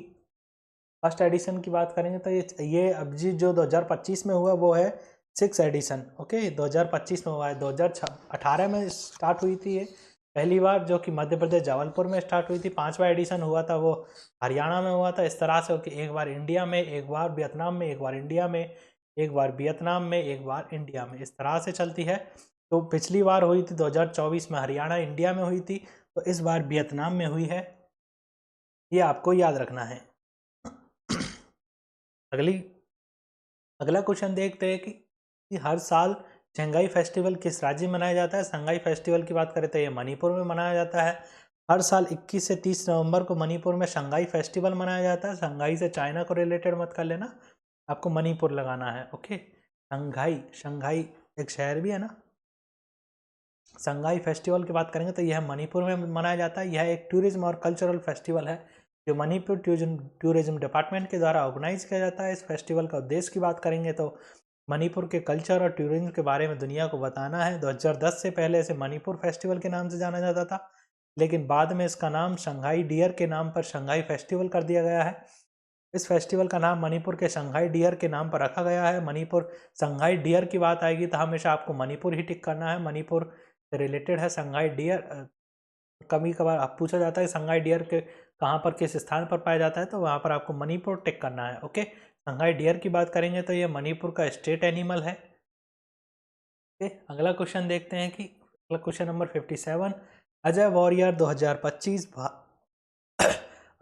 फर्स्ट एडिशन की बात करेंगे तो ये अब जी जो 2025 में हुआ वो है 6th एडिशन। ओके, 2025 में हुआ है। 2018 में स्टार्ट हुई थी ये पहली बार, जो कि मध्य प्रदेश जबलपुर में स्टार्ट हुई थी। 5वां एडिशन हुआ था वो हरियाणा में हुआ था। इस तरह से कि एक बार इंडिया में, एक बार वियतनाम में, एक बार इंडिया में, एक बार वियतनाम में, एक बार इंडिया में, इस तरह से चलती है। तो पिछली बार हुई थी 2024 में हरियाणा इंडिया में हुई थी, तो इस बार वियतनाम में हुई है, ये आपको याद रखना है। अगला क्वेश्चन देखते हैं कि हर साल शंघाई फेस्टिवल किस राज्य में मनाया जाता है। शंघाई फेस्टिवल की बात करें तो ये मणिपुर में मनाया जाता है। हर साल 21 से 30 नवंबर को मणिपुर में शंघाई फेस्टिवल मनाया जाता है। शंघाई से चाइना को रिलेटेड मत कर लेना, आपको मणिपुर लगाना है। ओके, शंघाई, शंघाई एक शहर भी है ना। शंघाई फेस्टिवल की बात करेंगे तो यह मणिपुर में मनाया जाता है। यह एक टूरिज्म और कल्चरल फेस्टिवल है जो मणिपुर टूरिज्म डिपार्टमेंट के द्वारा ऑर्गेनाइज किया जाता है। इस फेस्टिवल का उद्देश्य की बात करेंगे तो मणिपुर के कल्चर और टूरिज्म के बारे में दुनिया को बताना है। 2010 से पहले इसे मणिपुर फेस्टिवल के नाम से जाना जाता था, लेकिन बाद में इसका नाम शंघाई डियर के नाम पर शंघाई फेस्टिवल कर दिया गया है। इस फेस्टिवल का नाम मणिपुर के शंघाई डियर के नाम पर रखा गया है। मणिपुर शंघाई डियर की बात आएगी तो हमेशा आपको मणिपुर ही टिक करना है, मणिपुर से रिलेटेड है शंघाई डियर। कभी कभार आप पूछा जाता है शंघाई डियर के कहाँ पर, किस स्थान पर पाया जाता है, तो वहाँ पर आपको मणिपुर टिक करना है। ओके, शंघाई डियर की बात करेंगे तो ये मणिपुर का स्टेट एनिमल है। ओके, अगला क्वेश्चन देखते हैं कि अगला question number 57, Ajay warrior 2025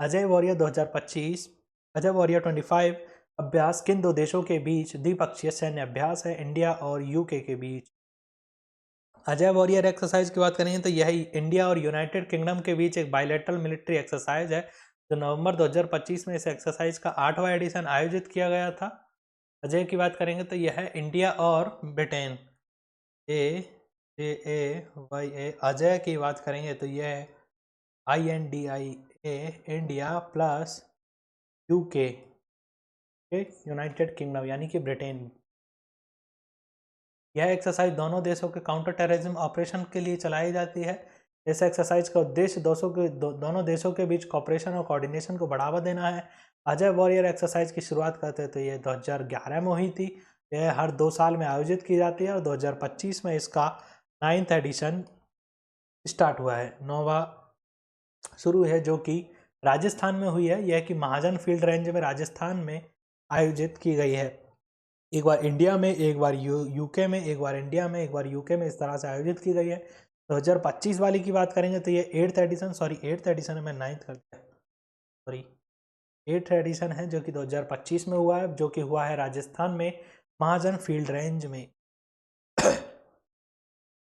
Ajay warrior 2025 Ajay warrior 25 अभ्यास किन दो देशों के बीच द्विपक्षीय सैन्य अभ्यास है, इंडिया और यूके के बीच। अजय वॉरियर एक्सरसाइज की बात करेंगे तो यह इंडिया और यूनाइटेड किंगडम के बीच एक बायलैटरल मिलिट्री एक्सरसाइज है जो नवंबर 2025 में इस एक्सरसाइज का 8वां एडिशन आयोजित किया गया था। अजय की बात करेंगे तो यह है इंडिया और ब्रिटेन, AJAYA। अजय की बात करेंगे तो यह INDIA, India plus UK, United kingdom यानी कि ब्रिटेन। यह एक्सरसाइज दोनों देशों के काउंटर टेररिज्म ऑपरेशन के लिए चलाई जाती है। इस एक्सरसाइज का उद्देश्य दोनों देशों के बीच कॉपरेशन और कोऑर्डिनेशन को बढ़ावा देना है। अजय वॉरियर एक्सरसाइज की शुरुआत करते हैं तो ये 2011 में हुई थी। यह हर 2 साल में आयोजित की जाती है और 2025 में इसका 9th एडिशन स्टार्ट हुआ है, 9वां शुरू है, जो कि राजस्थान में हुई है। यह कि महाजन फील्ड रेंज में राजस्थान में आयोजित की गई है। एक बार इंडिया में, एक बार यूके में, एक बार इंडिया में, एक बार यूके में, इस तरह से आयोजित की गई है। 2025 वाली की बात करेंगे तो ये 8th एडिशन है, मैं 9th कर दिया, सॉरी 8th एडिशन है जो कि 2025 में हुआ है, जो कि हुआ है राजस्थान में महाजन फील्ड रेंज में।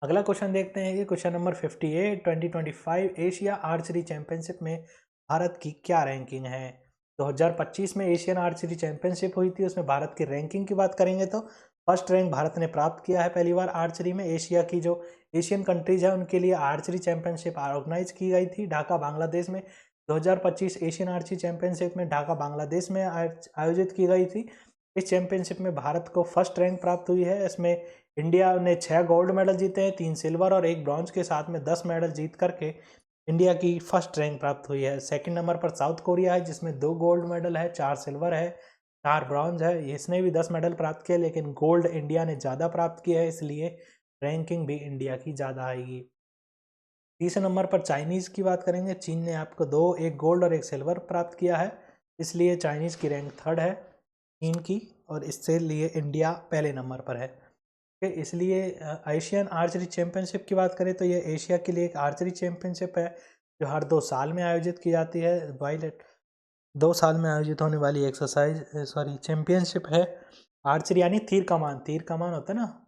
अगला क्वेश्चन देखते हैं कि question number 58, 2025 Asia archery championship में भारत की क्या रैंकिंग है। 2025 में एशियन आर्चरी चैंपियनशिप हुई थी, उसमें भारत की रैंकिंग की बात करेंगे तो फर्स्ट रैंक भारत ने प्राप्त किया है पहली बार आर्चरी में। एशिया की जो एशियन कंट्रीज है उनके लिए आर्चरी चैंपियनशिप ऑर्गेनाइज की गई थी ढाका बांग्लादेश में। 2025 एशियन आर्चरी चैंपियनशिप में ढाका बांग्लादेश में आयोजित की गई थी। इस चैंपियनशिप में भारत को फर्स्ट रैंक प्राप्त हुई है। इसमें इंडिया ने 6 गोल्ड मेडल जीते हैं, 3 सिल्वर और 1 ब्रॉन्ज के साथ में 10 मेडल जीत करके इंडिया की फर्स्ट रैंक प्राप्त हुई है। सेकंड नंबर पर साउथ कोरिया है जिसमें 2 गोल्ड मेडल है, 4 सिल्वर है, 4 ब्रॉन्ज है। इसने भी 10 मेडल प्राप्त किए, लेकिन गोल्ड इंडिया ने ज़्यादा प्राप्त किया है, इसलिए रैंकिंग भी इंडिया की ज़्यादा आएगी। तीसरे नंबर पर चाइनीज़ की बात करेंगे, चीन ने आपको 2, 1 गोल्ड और 1 सिल्वर प्राप्त किया है, इसलिए चाइनीज़ की रैंक 3rd है चीन की, और इससे लिए इंडिया पहले नंबर पर है। इसलिए एशियन आर्चरी चैंपियनशिप की बात करें तो ये एशिया के लिए एक आर्चरी चैंपियनशिप है जो हर 2 साल में आयोजित की जाती है। 2 साल में आयोजित होने वाली चैंपियनशिप है। आर्चरी यानी तीर कमान होता है ना,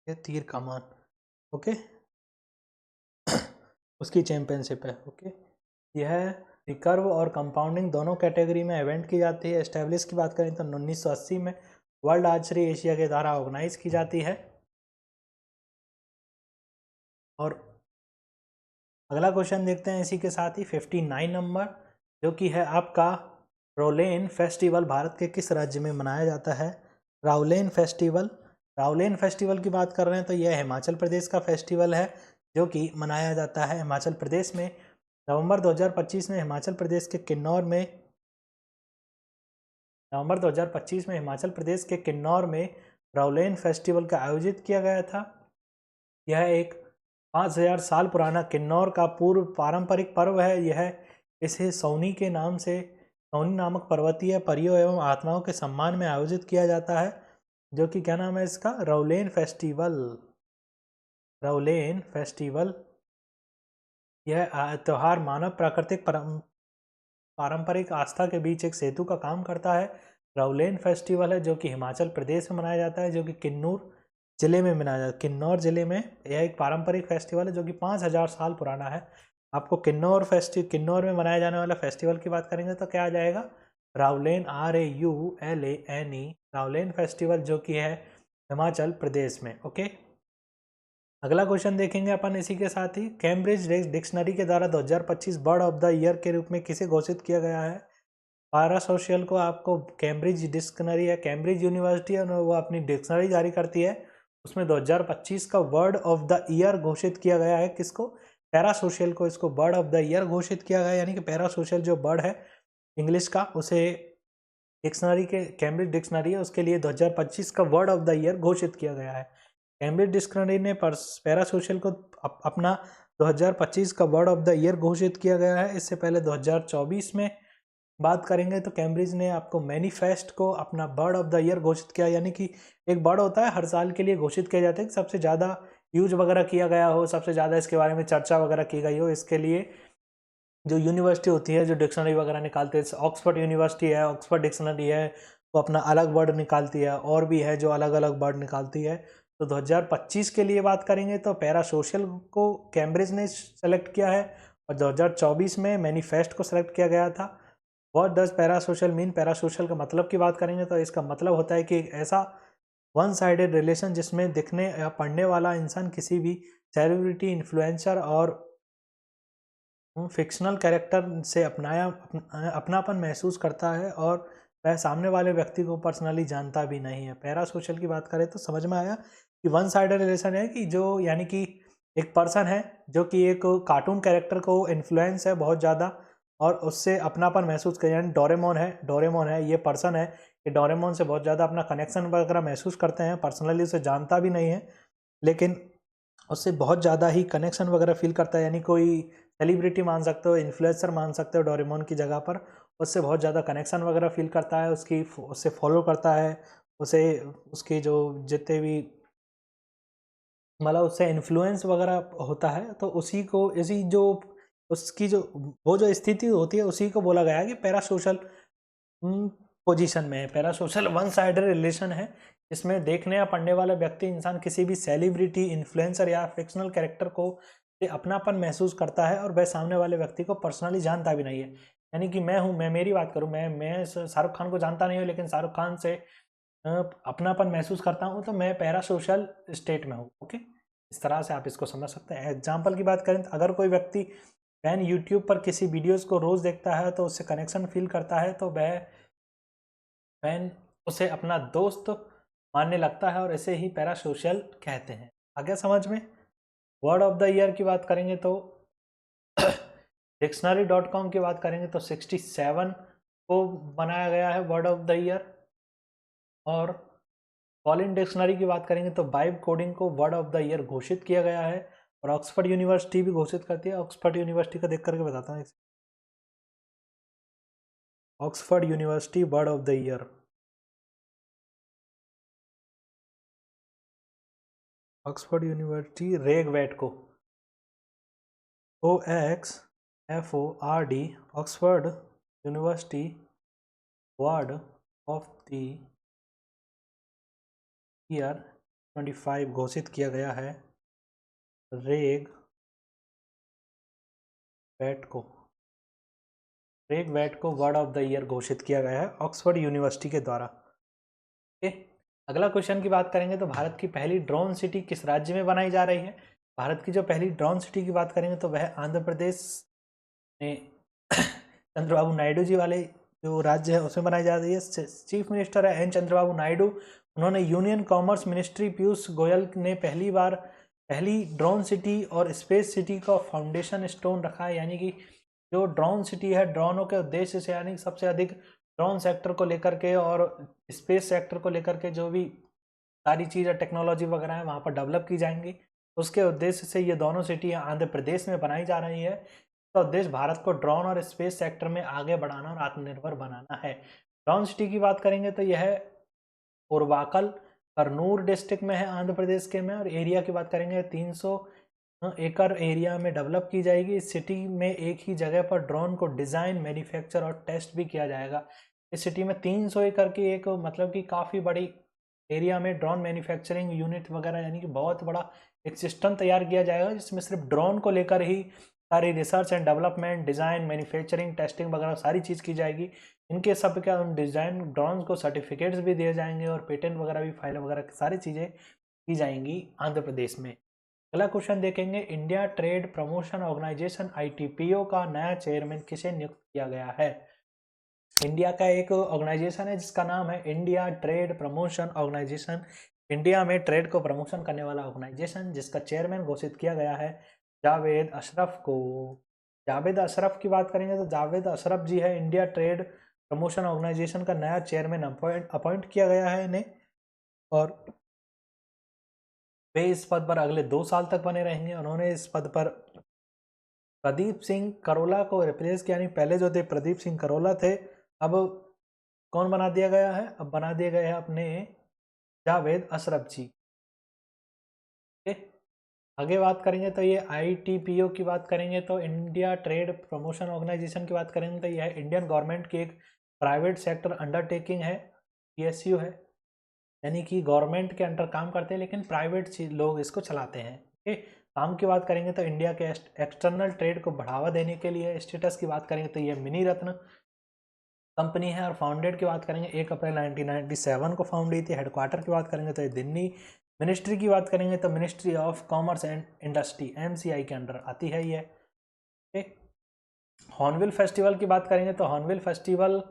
ये तीर कमान, ओके, उसकी चैंपियनशिप है। ओके, यह रिकर्व और कंपाउंडिंग दोनों कैटेगरी में इवेंट की जाती है। एस्टेब्लिश की बात करें तो 1980 में वर्ल्ड आर्चरी एशिया के द्वारा ऑर्गेनाइज की जाती है। और अगला क्वेश्चन देखते हैं इसी के साथ ही 59 नंबर, जो कि है आपका राउलेन फेस्टिवल भारत के किस राज्य में मनाया जाता है। राउलेन फेस्टिवल की बात कर रहे हैं तो यह हिमाचल प्रदेश का फेस्टिवल है जो कि मनाया जाता है हिमाचल प्रदेश में। नवंबर 2025 में हिमाचल प्रदेश के किन्नौर में राउलेन फेस्टिवल का आयोजित किया गया था। यह एक 5000 साल पुराना किन्नौर का पूर्व पारंपरिक पर्व है। इसे सौनी के नाम से सौनी नामक पर्वतीय परियों एवं आत्माओं के सम्मान में आयोजित किया जाता है, जो कि क्या नाम है इसका, रौलेन फेस्टिवल। रौलेन फेस्टिवल यह त्यौहार मानव प्राकृतिक पारंपरिक आस्था के बीच एक सेतु का काम करता है। रौलेन फेस्टिवल है जो कि हिमाचल प्रदेश में मनाया जाता है, जो कि किन्नौर जिले में मनाया जाता है। किन्नौर जिले में यह एक पारंपरिक फेस्टिवल है जो कि 5000 साल पुराना है। आपको किन्नौर में मनाया जाने वाला फेस्टिवल की बात करेंगे तो क्या आ जाएगा, राउलेन, RAULANE, राउलेन फेस्टिवल, जो कि है हिमाचल प्रदेश में। ओके, अगला क्वेश्चन देखेंगे अपन इसी के साथ ही। कैम्ब्रिज डिक्शनरी के द्वारा 2025 बर्ड ऑफ द ईयर के रूप में किसे घोषित किया गया है। पैरासोशियल को आपको कैम्ब्रिज डिक्शनरी है, कैम्ब्रिज यूनिवर्सिटी है, वो अपनी डिक्शनरी जारी करती है, उसमें 2025 का वर्ड ऑफ द ईयर घोषित किया गया है। किसको, पैरासोशियल को इसको वर्ड ऑफ द ईयर घोषित किया गया है। यानी कि पैरासोशियल जो वर्ड है इंग्लिश का, उसे डिक्शनरी के कैम्ब्रिज डिक्शनरी है उसके लिए 2025 का वर्ड ऑफ द ईयर घोषित किया गया है। कैम्ब्रिज डिक्शनरी ने पैरासोशियल को अपना 2025 का वर्ड ऑफ द ईयर घोषित किया गया है। इससे पहले 2024 में बात करेंगे तो कैम्ब्रिज ने आपको मैनिफेस्ट को अपना बर्ड ऑफ द ईयर घोषित किया। यानी कि एक बर्ड होता है हर साल के लिए घोषित किया जाता है, सबसे ज़्यादा यूज वगैरह किया गया हो, सबसे ज़्यादा इसके बारे में चर्चा वगैरह की गई हो। इसके लिए जो यूनिवर्सिटी होती है जो डिक्शनरी वगैरह निकालते हैं, ऑक्सफोर्ड यूनिवर्सिटी है, ऑक्सफोर्ड डिक्शनरी है, वो अपना अलग वर्ड निकालती है, और भी है जो अलग अलग वर्ड निकालती है। तो 2025 के लिए बात करेंगे तो पैरासोशियल को कैम्ब्रिज ने सेलेक्ट किया है, और 2024 में मैनिफेस्ट को सेलेक्ट किया गया था। व्हाट डज पैरासोशियल मीन, पैरासोशियल का मतलब की बात करेंगे तो इसका मतलब होता है कि एक ऐसा वन साइडेड रिलेशन जिसमें दिखने या पढ़ने वाला इंसान किसी भी सेलिब्रिटी, इन्फ्लुएंसर और फिक्शनल कैरेक्टर से अपनापन महसूस करता है, और वह सामने वाले व्यक्ति को पर्सनली जानता भी नहीं है। पैरासोशल की बात करें तो समझ में आया कि वन साइडेड रिलेशन है कि जो, यानी कि एक पर्सन है जो कि एक कार्टून कैरेक्टर को इन्फ्लुएंस है बहुत ज़्यादा और उससे अपनापन महसूस करे। यानी डोरेमोन है ये पर्सन है, ये डोरेमोन से बहुत ज़्यादा अपना कनेक्शन वगैरह महसूस करते हैं, पर्सनली उसे जानता भी नहीं है लेकिन उससे बहुत ज़्यादा ही कनेक्शन वगैरह फील करता है। यानी कोई सेलिब्रिटी मान सकते हो, इन्फ्लुएंसर मान सकते हो डोरेमोन की जगह पर, उससे बहुत ज़्यादा कनेक्शन वगैरह फील करता है, उससे फॉलो करता है, उसे उसकी जो जितने भी मतलब उससे इन्फ्लुएंस वगैरह होता है, तो उसी को इसी जो उसकी जो वो जो स्थिति होती है उसी को बोला गया है कि पैरासोशल पोजीशन में है। पैरासोशल वन साइडेड रिलेशन है, इसमें देखने या पढ़ने वाला व्यक्ति इंसान किसी भी सेलिब्रिटी, इन्फ्लुएंसर या फिक्शनल कैरेक्टर को से अपनापन महसूस करता है और वह सामने वाले व्यक्ति को पर्सनली जानता भी नहीं है। यानी कि मैं मेरी बात करूं, मैं शाहरुख खान को जानता नहीं हूं लेकिन शाहरुख खान से अपनापन महसूस करता हूं, तो मैं पैरासोशल स्टेट में हूं। ओके, इस तरह से आप इसको समझ सकते हैं। एग्जाम्पल की बात करें तो अगर कोई व्यक्ति फैन यूट्यूब पर किसी वीडियोज़ को रोज़ देखता है तो उससे कनेक्शन फील करता है, तो वह फैन उसे अपना दोस्त मानने लगता है और इसे ही पैरासोशल कहते हैं। आगे समझ में। वर्ड ऑफ द ईयर की बात करेंगे तो डिक्शनरी.com की बात करेंगे तो 67 को बनाया गया है वर्ड ऑफ द ईयर, और कॉलिन डिक्शनरी की बात करेंगे तो वाइब कोडिंग को वर्ड ऑफ द ईयर घोषित किया गया है, और ऑक्सफोर्ड यूनिवर्सिटी भी घोषित करती है। ऑक्सफोर्ड यूनिवर्सिटी का देख करके बताता हूँ। Oxford University word of the year, Oxford University rage bait को, OXFORD, Oxford University word of the year 25 घोषित किया गया है रेग वेट को वर्ड ऑफ द ईयर घोषित किया गया है ऑक्सफोर्ड यूनिवर्सिटी के द्वारा। अगला क्वेश्चन की बात करेंगे तो भारत की पहली ड्रोन सिटी किस राज्य में बनाई जा रही है। भारत की जो पहली ड्रोन सिटी की बात करेंगे तो वह आंध्र प्रदेश में चंद्रबाबू नायडू जी वाले जो राज्य है उसमें बनाई जा रही है। चीफ मिनिस्टर है N चंद्रबाबू नायडू, उन्होंने union commerce ministry Piyush Goyal ने पहली ड्रोन सिटी और स्पेस सिटी का फाउंडेशन स्टोन रखा है। यानी कि जो ड्रोन सिटी है, ड्रोनों के उद्देश्य से, यानी सबसे अधिक ड्रोन सेक्टर को लेकर के और स्पेस सेक्टर को लेकर के जो भी सारी चीज़ें टेक्नोलॉजी वगैरह है वहाँ पर डेवलप की जाएंगी, उसके उद्देश्य से ये दोनों सिटी आंध्र प्रदेश में बनाई जा रही है। इसका उद्देश्य भारत को ड्रोन और स्पेस सेक्टर में आगे बढ़ाना और आत्मनिर्भर बनाना है। ड्रोन सिटी की बात करेंगे तो यह उरवाकल करनूल डिस्ट्रिक्ट में है आंध्र प्रदेश के में, और एरिया की बात करेंगे 300 एकड़ एरिया में डेवलप की जाएगी। इस सिटी में एक ही जगह पर ड्रोन को डिज़ाइन, मैन्युफैक्चर और टेस्ट भी किया जाएगा। इस सिटी में 300 एकड़ की एक मतलब कि काफ़ी बड़ी एरिया में ड्रोन मैन्युफैक्चरिंग यूनिट वगैरह यानी कि बहुत बड़ा एक सिस्टम तैयार किया जाएगा, जिसमें सिर्फ ड्रोन को लेकर ही सारी research and development, design, manufacturing, testing वगैरह सारी चीज़ की जाएगी। इनके सब क्या उन डिज़ाइन ड्रोन्स को सर्टिफिकेट्स भी दिए जाएंगे और पेटेंट वगैरह भी फाइल वगैरह सारी चीज़ें की जाएंगी आंध्र प्रदेश में। अगला क्वेश्चन देखेंगे, India trade promotion organization ITPO का नया चेयरमैन किसे नियुक्त किया गया है? इंडिया का एक ऑर्गेनाइजेशन है जिसका नाम है India trade promotion organization. India में ट्रेड को प्रमोशन करने वाला ऑर्गेनाइजेशन, जिसका चेयरमैन घोषित किया गया है जावेद अशरफ को। जावेद अशरफ की बात करेंगे तो जावेद अशरफ जी है इंडिया ट्रेड प्रमोशन ऑर्गेनाइजेशन का नया चेयरमैन अपॉइंट किया गया है इन्हें, और वे इस पद पर अगले 2 साल तक बने रहेंगे। उन्होंने इस पद पर प्रदीप सिंह करोला को रिप्लेस किया, यानी पहले जो थे प्रदीप सिंह करोला थे, अब कौन बना दिया गया है? अब बना दिए गए हैं अपने जावेद अशरफ जी। आगे बात करेंगे तो ये ITPO की बात करेंगे तो इंडिया ट्रेड प्रमोशन ऑर्गेनाइजेशन की बात करेंगे तो यह इंडियन गवर्नमेंट की एक प्राइवेट सेक्टर अंडरटेकिंग है, PSU है, यानी कि गवर्नमेंट के अंडर काम करते हैं लेकिन प्राइवेट लोग इसको चलाते हैं। ओके, काम की बात करेंगे तो इंडिया के एक्सटर्नल ट्रेड को बढ़ावा देने के लिए। स्टेटस की बात करेंगे तो ये मिनी रत्न कंपनी है, और फाउंडेड की बात करेंगे 1 अप्रैल 1997 को फाउंड हुई थी। हेडक्वार्टर की बात करेंगे तो ये दिल्ली। मिनिस्ट्री की बात करेंगे तो ministry of commerce and industry MCI के अंडर आती है ये। हॉर्नबिल फेस्टिवल की बात करेंगे तो हॉर्नबिल फेस्टिवल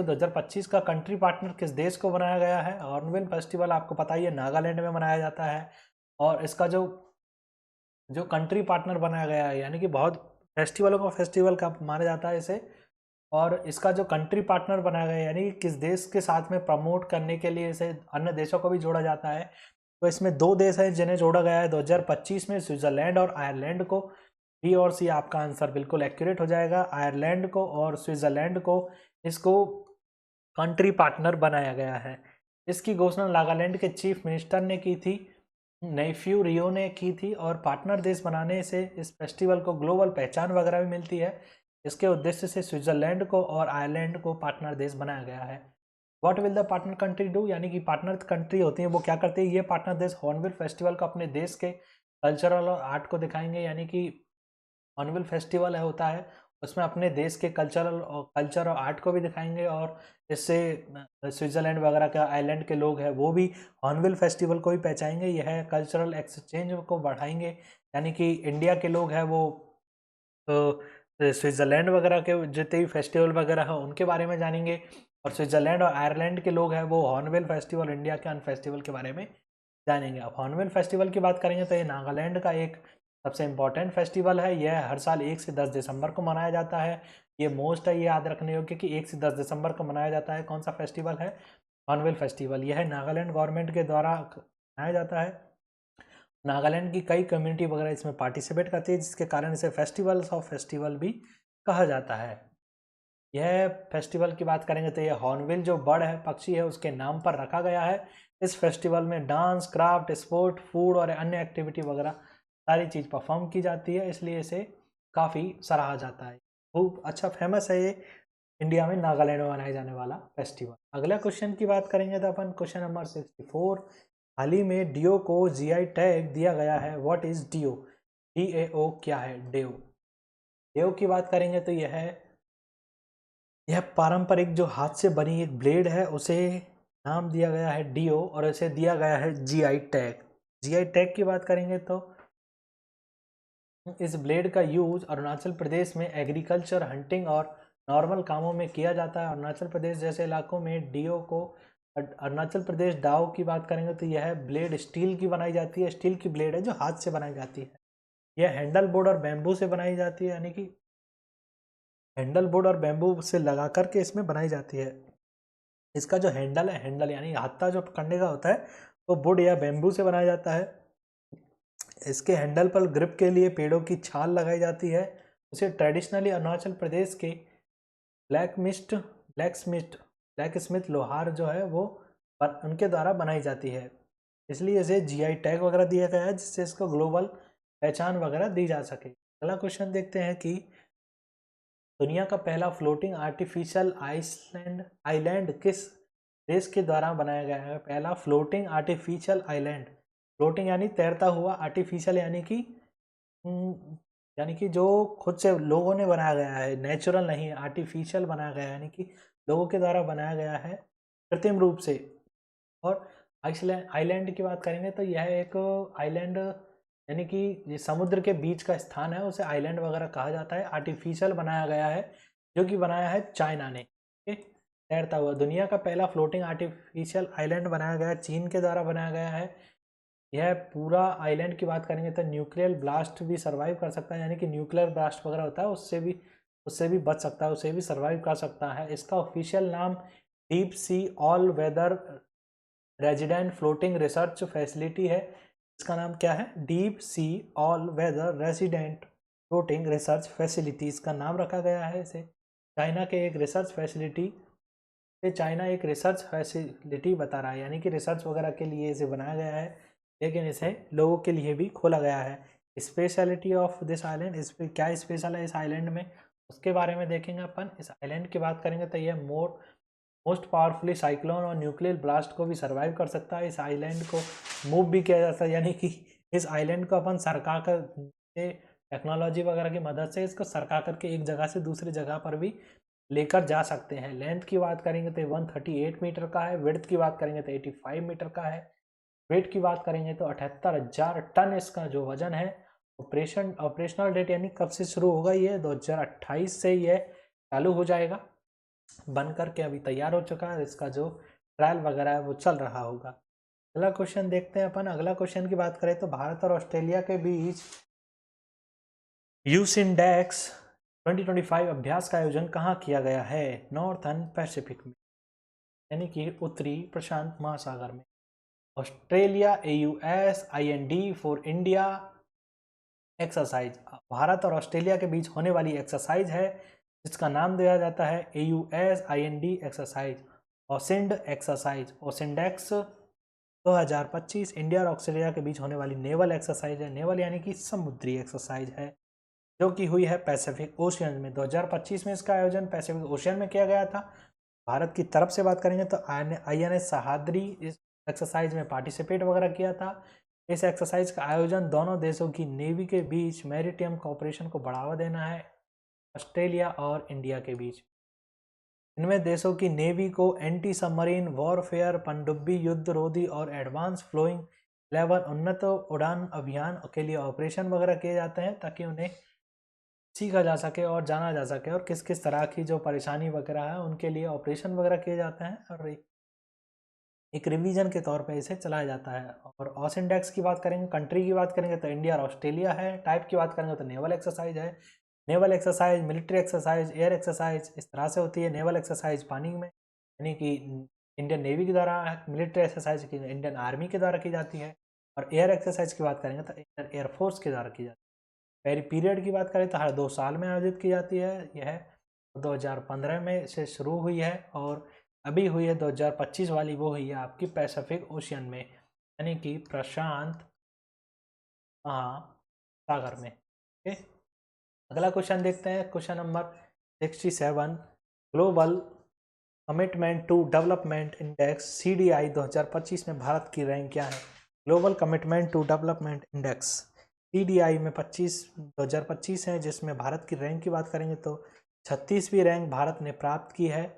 2025 का कंट्री पार्टनर किस देश को बनाया गया है? हॉर्नबिल फेस्टिवल आपको पता ही है नागालैंड में मनाया जाता है, और इसका जो कंट्री पार्टनर बनाया गया है, यानी कि बहुत फेस्टिवलों का फेस्टिवल का माना जाता है इसे, और इसका जो कंट्री पार्टनर बनाया गया है यानी कि किस देश के साथ में प्रमोट करने के लिए इसे अन्य देशों को भी जोड़ा जाता है, तो इसमें 2 देश हैं जिन्हें जोड़ा गया है 2025 में, स्विट्जरलैंड और आयरलैंड को। बी और सी आपका आंसर बिल्कुल एक्यूरेट हो जाएगा। आयरलैंड को और स्विट्जरलैंड को इसको कंट्री पार्टनर बनाया गया है। इसकी घोषणा नागालैंड के चीफ मिनिस्टर ने की थी, नेफ्यू रियो ने की थी, और पार्टनर देश बनाने से इस फेस्टिवल को ग्लोबल पहचान वगैरह भी मिलती है। इसके उद्देश्य से स्विट्जरलैंड को और आयरलैंड को पार्टनर देश बनाया गया है। What will the partner country do, यानी कि पार्टनर कंट्री होती है वो क्या करती है? ये पार्टनर देश हॉर्नबिल फेस्टिवल को अपने देश के कल्चरल और आर्ट को दिखाएंगे, यानी कि हॉर्नबिल फेस्टिवल है होता है उसमें अपने देश के कल्चर और आर्ट को भी दिखाएंगे, और इससे स्विट्जरलैंड वगैरह का आइलैंड के लोग हैं वो भी हॉर्नबिल फेस्टिवल को भी पहचानेंगे। यह कल्चरल एक्सचेंज को बढ़ाएंगे, यानी कि इंडिया के लोग हैं वो स्विट्ज़रलैंड वगैरह के जितने भी फेस्टिवल वगैरह हैं उनके बारे में जानेंगे, और स्विट्ज़रलैंड और आयरलैंड के लोग हैं वो हॉर्नबिल फेस्टिवल, इंडिया के अन्य फेस्टिवल के बारे में जानेंगे। अब हॉर्नबिल फेस्टिवल की बात करेंगे तो ये नागालैंड का एक सबसे इम्पॉर्टेंट फेस्टिवल है। यह हर साल 1 से 10 दिसंबर को मनाया जाता है। ये मोस्ट है, ये याद रखने योग्य कि 1 से 10 दिसंबर को मनाया जाता है। कौन सा फेस्टिवल है? Hornbill festival. यह नागालैंड गवर्नमेंट के द्वारा मनाया जाता है। नागालैंड की कई कम्युनिटी वगैरह इसमें पार्टिसिपेट करती है, जिसके कारण इसे फेस्टिवल्स ऑफ फेस्टिवल भी कहा जाता है। यह फेस्टिवल की बात करेंगे तो यह हॉर्नबिल जो बर्ड है, पक्षी है, उसके नाम पर रखा गया है। इस फेस्टिवल में डांस, क्राफ्ट, स्पोर्ट, फूड और अन्य एक्टिविटी वगैरह सारी चीज़ परफॉर्म की जाती है, इसलिए इसे काफ़ी सराहा जाता है। खूब अच्छा फेमस है ये इंडिया में नागालैंड में मनाए जाने वाला फेस्टिवल। अगला क्वेश्चन की बात करेंगे तो अपन क्वेश्चन नंबर 64, हाल ही में डियो को GI टैग दिया गया है। What is deo? DAO क्या है? डियो डियो की बात करेंगे तो यह पारंपरिक जो हाथ से बनी एक ब्लेड है उसे नाम दिया गया है डियो, और इसे दिया गया है GI टैग। GI टैग की बात करेंगे तो इस ब्लेड का यूज अरुणाचल प्रदेश में एग्रीकल्चर, हंटिंग और नॉर्मल कामों में किया जाता है। अरुणाचल प्रदेश जैसे इलाकों में डियो को अरुणाचल प्रदेश डाओ की बात करेंगे तो यह ब्लेड स्टील की बनाई जाती है। स्टील की ब्लेड है जो हाथ से बनाई जाती है। यह हैंडल बोर्ड और बैम्बू से बनाई जाती है, यानी कि हैंडल बोर्ड और बैम्बू से लगा करके इसमें बनाई जाती है। इसका जो हैंडल है, हैंडल यानी हत्था जो पकड़ने का होता है, वो वुड या बैम्बू से बनाया जाता है। इसके हैंडल पर ग्रिप के लिए पेड़ों की छाल लगाई जाती है। उसे ट्रेडिशनली अरुणाचल प्रदेश के ब्लैक स्मिथ लोहार जो है वो उनके द्वारा बनाई जाती है, इसलिए इसे जीआई टैग वगैरह दिया गया है, जिससे इसको ग्लोबल पहचान वगैरह दी जा सके। अगला क्वेश्चन देखते हैं कि दुनिया का पहला फ्लोटिंग आर्टिफिशियल आइलैंड किस देश के द्वारा बनाया गया है? पहला फ्लोटिंग आर्टिफिशियल आइलैंड, फ्लोटिंग यानी तैरता हुआ, आर्टिफिशियल यानी कि जो खुद से लोगों ने बनाया गया है, नेचुरल नहीं है, आर्टिफिशियल बनाया गया है, यानी कि लोगों के द्वारा बनाया गया है कृत्रिम रूप से। और आइलैंड की बात करेंगे तो यह एक आइलैंड यानी कि ये समुद्र के बीच का स्थान है, उसे आइलैंड वगैरह कहा जाता है। आर्टिफिशियल बनाया गया है, जो कि बनाया है चाइना ने। तैरता हुआ दुनिया का पहला फ्लोटिंग आर्टिफिशियल आइलैंड बनाया गया है, चीन के द्वारा बनाया गया है। यह पूरा आइलैंड की बात करेंगे तो न्यूक्लियर ब्लास्ट भी सर्वाइव कर सकता है, यानी कि न्यूक्लियर ब्लास्ट वगैरह होता है उससे भी बच सकता है, उसे भी सर्वाइव कर सकता है। इसका ऑफिशियल नाम deep sea all weather resident floating research facility है। इसका नाम क्या है? Deep sea all weather resident floating research facility, इसका नाम रखा गया है इसे। चाइना के एक रिसर्च फैसिलिटी चाइना एक रिसर्च फैसिलिटी बता रहा है, यानी कि रिसर्च वगैरह के लिए इसे बनाया गया है, लेकिन इसे लोगों के लिए भी खोला गया है। स्पेशलिटी ऑफ दिस आइलैंड, इस पर क्या स्पेशल है इस आइलैंड में, उसके बारे में देखेंगे अपन। इस आइलैंड की बात करेंगे तो यह मोस्ट पावरफुली साइक्लोन और न्यूक्लियर ब्लास्ट को भी सर्वाइव कर सकता है। इस आइलैंड को मूव भी किया जाता है, यानी कि इस आइलैंड को अपन सरका कर टेक्नोलॉजी वगैरह की मदद से इसको सरका करके एक जगह से दूसरी जगह पर भी लेकर जा सकते हैं। लेंथ की बात करेंगे तो 138 मीटर का है, विड्थ की बात करेंगे तो 85 मीटर का है, वेट की बात करेंगे तो 78,000 टन इसका जो वजन है। ऑपरेशनल डेट यानी कब से शुरू होगा, ये 2028 से ये चालू हो जाएगा, बन करके अभी तैयार हो चुका है, इसका जो ट्रायल वगैरह है वो चल रहा होगा। अगला क्वेश्चन देखते हैं अपन। अगला क्वेश्चन की बात करें तो भारत और ऑस्ट्रेलिया के बीच यूसिंडेक्स 2025 अभ्यास का आयोजन कहाँ किया गया है? नॉर्थर्न पैसिफिक में, यानी कि उत्तरी प्रशांत महासागर में। Australia AUSIND for India exercise, Bharat और ऑस्ट्रेलिया के बीच होने वाली एक्सरसाइज है, जिसका नाम दिया जाता है AUSIND एक्सरसाइज, ओसिंड एक्सरसाइज। ओसिंडेक्स 2025 इंडिया और ऑस्ट्रेलिया के बीच होने वाली नेवल एक्सरसाइज है, नेवल यानी कि समुद्री एक्सरसाइज है, जो कि हुई है पैसिफिक ओशियन में। 2025 में इसका आयोजन पैसिफिक ओशियन में किया गया था। भारत की तरफ से बात करेंगे तो INS सहाद्री इस एक्सरसाइज में पार्टिसिपेट वगैरह किया था। इस एक्सरसाइज का आयोजन दोनों देशों की नेवी के बीच मैरीटाइम कोऑपरेशन को बढ़ावा देना है, ऑस्ट्रेलिया और इंडिया के बीच। इनमें देशों की नेवी को एंटी सबमरीन वॉरफेयर, पनडुब्बी युद्ध रोधी और एडवांस फ्लोइंग लेवल उन्नत उड़ान अभियान के लिए ऑपरेशन वगैरह किए जाते हैं, ताकि उन्हें सीखा जा सके और जाना जा सके, और किस किस तरह की जो परेशानी वगैरह है उनके लिए ऑपरेशन वगैरह किए जाते हैं, और एक रिवीजन के तौर पे इसे चलाया जाता है। और ऑसिंडेक्स की बात करेंगे, कंट्री की बात करेंगे तो इंडिया और ऑस्ट्रेलिया है। टाइप की बात करेंगे तो नेवल एक्सरसाइज है। Naval exercise, military exercise, air exercise इस तरह से होती है। नेवल एक्सरसाइज पानी में, यानी कि इंडियन नेवी के द्वारा, मिलिट्री एक्सरसाइज की इंडियन आर्मी के द्वारा की जाती है, और एयर एक्सरसाइज की बात करेंगे तो इंडियन एयरफोर्स के द्वारा की जाती है। पहली पीरियड की बात करें तो हर 2 साल में आयोजित की जाती है। यह 2015 में से शुरू हुई है और अभी हुई है 2025 वाली, वो हुई है आपकी पैसिफिक ओशियन में, यानी कि प्रशांत महासागर में। ओके, अगला क्वेश्चन देखते हैं, question number 67। Global commitment to development index CDI 2025 में भारत की रैंक क्या है? Global commitment to development index CDI में 2025 है, जिसमें भारत की रैंक की बात करेंगे तो 36वीं रैंक भारत ने प्राप्त की है।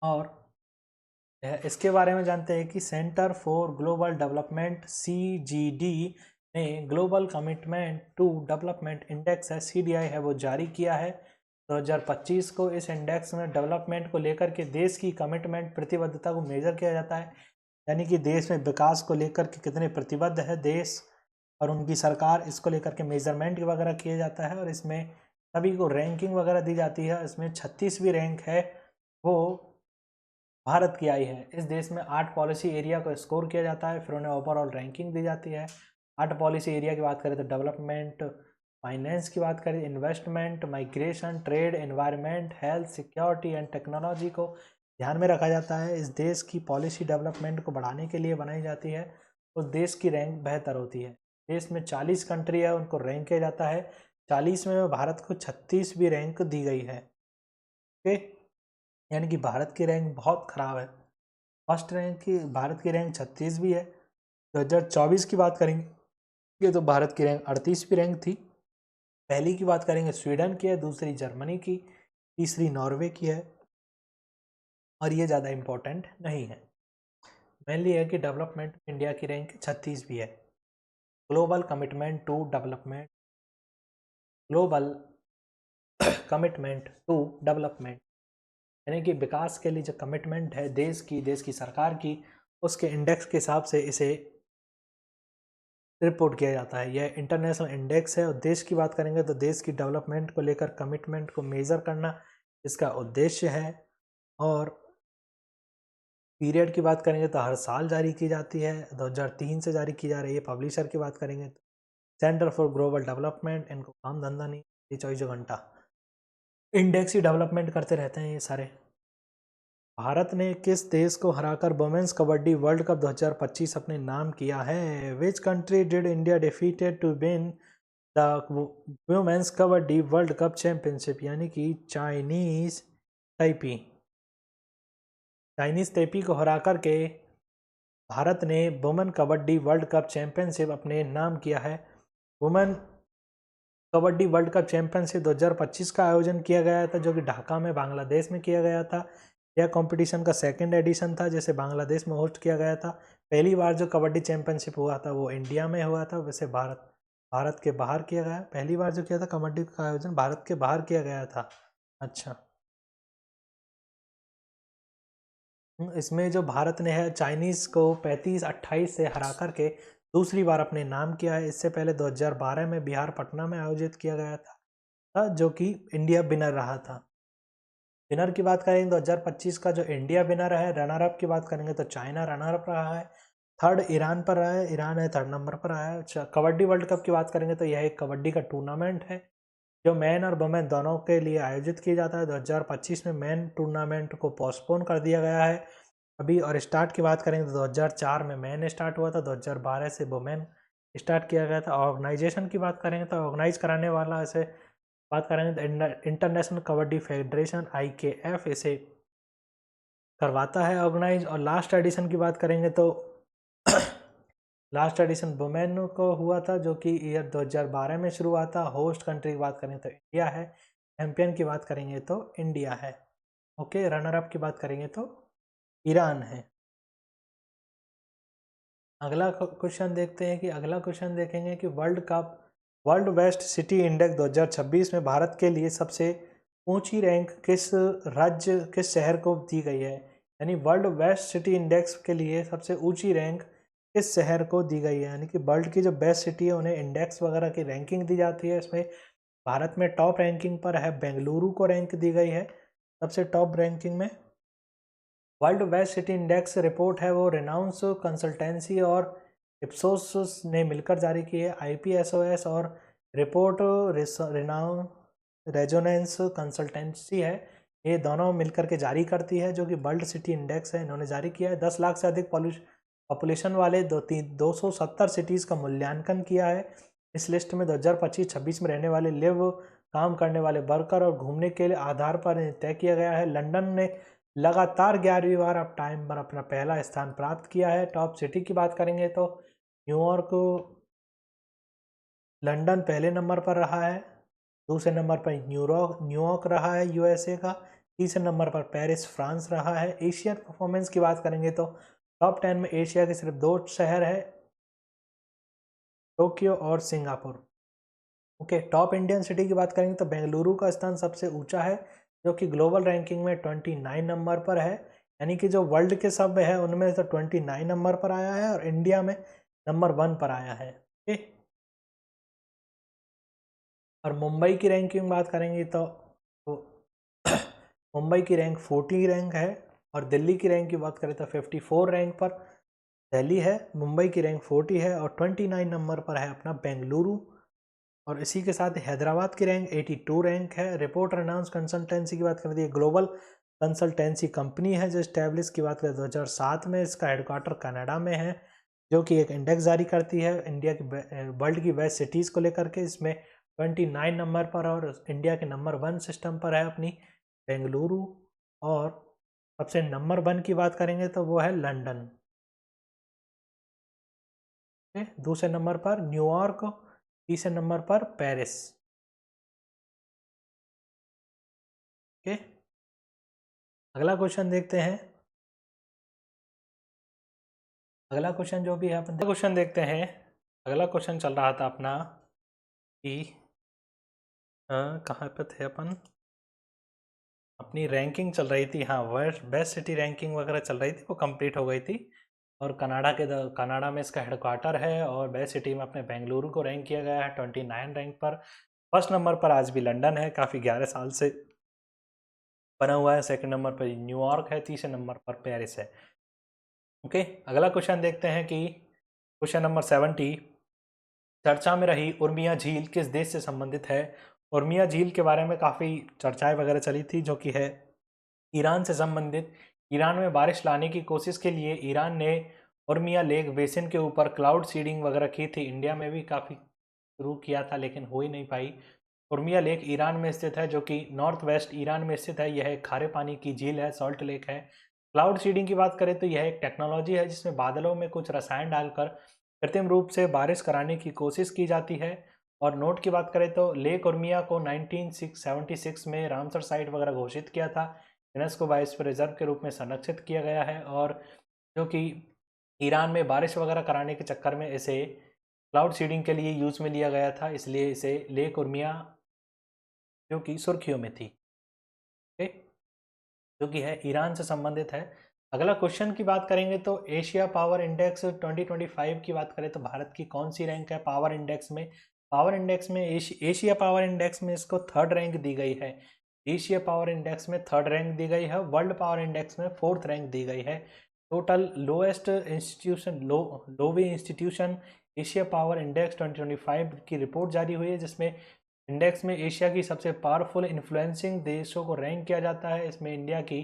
और इसके बारे में जानते हैं कि centre for global development CGD ने global commitment to development index है, CDI है, वो जारी किया है 2025 को। इस इंडेक्स में डेवलपमेंट को लेकर के देश की कमिटमेंट, प्रतिबद्धता को मेजर किया जाता है, यानी कि देश में विकास को लेकर के कितने प्रतिबद्ध है देश और उनकी सरकार, इसको लेकर के मेजरमेंट वगैरह किया जाता है, और इसमें सभी को रैंकिंग वगैरह दी जाती है। इसमें 36वीं रैंक है वो भारत की आई है। इस देश में 8 पॉलिसी एरिया को स्कोर किया जाता है, फिर उन्हें ओवरऑल रैंकिंग दी जाती है। 8 पॉलिसी एरिया की बात करें तो डेवलपमेंट, फाइनेंस की बात करें, investment, migration, trade, environment, health, security and technology को ध्यान में रखा जाता है। इस देश की पॉलिसी डेवलपमेंट को बढ़ाने के लिए बनाई जाती है, उस देश की रैंक बेहतर होती है। देश में 40 कंट्री है, उनको रैंक किया जाता है। 40 में भारत को 36वीं रैंक दी गई है। ओके, यानी कि भारत की रैंक बहुत ख़राब है। फर्स्ट रैंक की भारत की रैंक 36वीं है। 2024 की बात करेंगे ये तो भारत की रैंक 38वीं रैंक थी। पहली की बात करेंगे स्वीडन की है, दूसरी जर्मनी की, तीसरी नॉर्वे की है, और ये ज़्यादा इम्पोर्टेंट नहीं है। मेनली है कि डेवलपमेंट इंडिया की रैंक 36वीं है। Global commitment to development, global commitment to development यानी कि विकास के लिए जो कमिटमेंट है देश की सरकार की, उसके इंडेक्स के हिसाब से इसे रिपोर्ट किया जाता है। यह इंटरनेशनल इंडेक्स है। और देश की बात करेंगे तो देश की डेवलपमेंट को लेकर कमिटमेंट को मेज़र करना इसका उद्देश्य है। और पीरियड की बात करेंगे तो हर साल जारी की जाती है, 2003 से जारी की जा रही है। पब्लिशर की बात करेंगे तो सेंटर फॉर ग्लोबल डेवलपमेंट, इनको काम धंधा नहीं, ये 24 घंटा इंडेक्स ही डेवलपमेंट करते रहते हैं ये सारे। भारत ने किस देश को हराकर वुमेन्स कबड्डी वर्ल्ड कप 2025 अपने नाम किया है? Which country did India defeated to win the women's kabaddi world cup championship? यानी कि चाइनीज तैपी को हरा करके भारत ने women kabaddi world cup championship अपने नाम किया है। Women kabaddi world cup championship 2025 का आयोजन किया गया था, जो कि ढाका में बांग्लादेश में किया गया था। यह कंपटीशन का सेकंड एडिशन था, जिसे बांग्लादेश में होस्ट किया गया था। पहली बार जो कबड्डी चैंपियनशिप हुआ था वो इंडिया में हुआ था, वैसे भारत के बाहर किया गया। पहली बार जो किया था कबड्डी का आयोजन भारत के बाहर किया गया था। अच्छा, इसमें जो भारत ने है चाइनीज़ को 35-28 से हरा करके दूसरी बार अपने नाम किया है। इससे पहले 2012 में बिहार पटना में आयोजित किया गया था, जो कि इंडिया विनर रहा था। विनर की बात करेंगे 2025 का जो इंडिया विनर है। रनर अप की बात करेंगे तो चाइना रनर अप रहा है। थर्ड ईरान पर रहा है, ईरान है थर्ड नंबर पर रहा है। कबड्डी वर्ल्ड कप की बात करेंगे तो यह एक कबड्डी का टूर्नामेंट है, जो मैन और वुमेन दोनों के लिए आयोजित किया जाता है। 2025 में मैन टूर्नामेंट को पोस्टपोन कर दिया गया है अभी। और स्टार्ट की बात करेंगे तो 2004 में मैन स्टार्ट हुआ था, 2012 से वुमेन स्टार्ट किया गया था। ऑर्गेनाइजेशन की बात करेंगे तो ऑर्गेनाइज कराने वाला इसे बात करेंगे तो इंटरनेशनल कबड्डी फेडरेशन IKF इसे करवाता है ऑर्गेनाइज। और लास्ट एडिशन की बात करेंगे तो लास्ट एडिशन वुमेन को हुआ था, जो कि ईयर 2012 में शुरू हुआ था। होस्ट कंट्री की बात करें तो इंडिया है। चैंपियन की बात करेंगे तो इंडिया है। ओके, रनर अप की बात करेंगे तो ईरान है। अगला क्वेश्चन देखते हैं कि अगला क्वेश्चन देखेंगे कि वर्ल्ड बेस्ट सिटी इंडेक्स 2026 में भारत के लिए सबसे ऊंची रैंक किस शहर को दी गई है? यानी वर्ल्ड बेस्ट सिटी इंडेक्स के लिए सबसे ऊंची रैंक किस शहर को दी गई है? यानी कि वर्ल्ड की जो बेस्ट सिटी है उन्हें इंडेक्स वगैरह की रैंकिंग दी जाती है। इसमें भारत में टॉप रैंकिंग पर है, बेंगलुरु को रैंक दी गई है सबसे टॉप रैंकिंग में। World best city index report है वो रेनाउंस कंसल्टेंसी और इप्सोस ने मिलकर जारी की है। IPSOS और रिपोर्ट रेनाउन रेजोनेंस कंसल्टेंसी है, ये दोनों मिलकर के जारी करती है, जो कि वर्ल्ड सिटी इंडेक्स है। इन्होंने जारी किया है। 10 लाख से अधिक पॉपुलेशन वाले 270 सिटीज़ का मूल्यांकन किया है। इस लिस्ट में 2025-26 में रहने वाले काम करने वाले वर्कर और घूमने के लिए आधार पर तय किया गया है। लंदन ने लगातार 11वीं बार अब टाइम पर अपना पहला स्थान प्राप्त किया है। टॉप सिटी की बात करेंगे तो न्यूयॉर्क लंदन पहले नंबर पर रहा है, दूसरे नंबर पर न्यूयॉर्क रहा है USA का, तीसरे नंबर पर पेरिस फ्रांस रहा है। एशियन परफॉर्मेंस की बात करेंगे तो टॉप 10 में एशिया के सिर्फ 2 शहर है, टोक्यो और Singapore. Okay, top Indian city की बात करेंगे तो बेंगलुरु का स्थान सबसे ऊंचा है, जो कि ग्लोबल रैंकिंग में 29 नंबर पर है। यानी कि जो वर्ल्ड के सब है उनमें तो 29 नंबर पर आया है और इंडिया में नंबर 1 पर आया है। ओके, और मुंबई की रैंकिंग बात करेंगे तो मुंबई की रैंक 40 रैंक है और दिल्ली की रैंक की बात करें तो 54 रैंक पर दिल्ली है, मुंबई की रैंक 40 है और 29 नंबर पर है अपना बेंगलुरु। और इसी के साथ हैदराबाद की रैंक 82 रैंक है। रिपोर्ट अनाउंस कंसल्टेंसी की बात करें तो ये ग्लोबल कंसल्टेंसी कंपनी है जो स्टैब्लिश की बात करें 2007 में, इसका हेडक्वार्टर कनाडा में है, जो कि एक इंडेक्स जारी करती है इंडिया की वर्ल्ड की बेस्ट सिटीज़ को लेकर के। इसमें 29 नंबर पर और इंडिया के नंबर 1 सिस्टम पर है अपनी बेंगलुरु। और सबसे नंबर 1 की बात करेंगे तो वो है लंदन। दूसरे नंबर पर न्यूयॉर्क, तीसरे नंबर पर पेरिस। ओके, अगला क्वेश्चन देखते हैं। अगला क्वेश्चन जो भी है अपन क्वेश्चन देखते हैं। अगला क्वेश्चन चल रहा था अपना कि कहाँ पे थे अपन, अपनी रैंकिंग चल रही थी। हाँ, वर्ल्ड बेस्ट सिटी रैंकिंग वगैरह चल रही थी, वो कंप्लीट हो गई थी। और कनाडा में इसका हेडक्वार्टर है और बेस्ट सिटी में अपने बेंगलुरु को रैंक किया गया है 29 रैंक पर। फर्स्ट नंबर पर आज भी लंदन है, काफ़ी 11 साल से बना हुआ है। सेकंड नंबर पर न्यूयॉर्क है, तीसरे नंबर पर पेरिस है। ओके, अगला क्वेश्चन देखते हैं कि क्वेश्चन नंबर 70, चर्चा में रही उर्मिया झील किस देश से संबंधित है। उर्मिया झील के बारे में काफ़ी चर्चाएं वगैरह चली थी, जो कि है ईरान से संबंधित। ईरान में बारिश लाने की कोशिश के लिए ईरान ने उर्मिया लेक बेसिन के ऊपर क्लाउड सीडिंग वगैरह की थी। इंडिया में भी काफ़ी शुरू किया था लेकिन हो ही नहीं पाई। उर्मिया लेक ईरान में स्थित है, जो कि नॉर्थ वेस्ट ईरान में स्थित है। यह एक खारे पानी की झील है, सॉल्ट लेक है। क्लाउड सीडिंग की बात करें तो यह एक टेक्नोलॉजी है जिसमें बादलों में कुछ रसायन डालकर कृत्रिम रूप से बारिश कराने की कोशिश की जाती है। और नोट की बात करें तो लेक उर्मिया को 1976 में रामसर साइट वगैरह घोषित किया था। यूनेस्को बायोस्फीयर रिजर्व के रूप में संरक्षित किया गया है। और जो कि ईरान में बारिश वगैरह कराने के चक्कर में इसे क्लाउड सीडिंग के लिए यूज़ में लिया गया था, इसलिए इसे लेक उर्मिया जो कि सुर्खियों में थी। ओके, जो कि है ईरान से संबंधित है। अगला क्वेश्चन की बात करेंगे तो एशिया पावर इंडेक्स 2025 की बात करें तो भारत की कौन सी रैंक है पावर इंडेक्स में। पावर इंडेक्स में एशिया पावर इंडेक्स में इसको 3rd रैंक दी गई है। एशिया पावर इंडेक्स में 3rd रैंक दी गई है। वर्ल्ड पावर इंडेक्स में 4th रैंक दी गई है। Total lowest institution Lowe institution Asia power index 2025 की रिपोर्ट जारी हुई है, जिसमें इंडेक्स में एशिया की सबसे पावरफुल इन्फ्लुएंसिंग देशों को रैंक किया जाता है। इसमें इंडिया की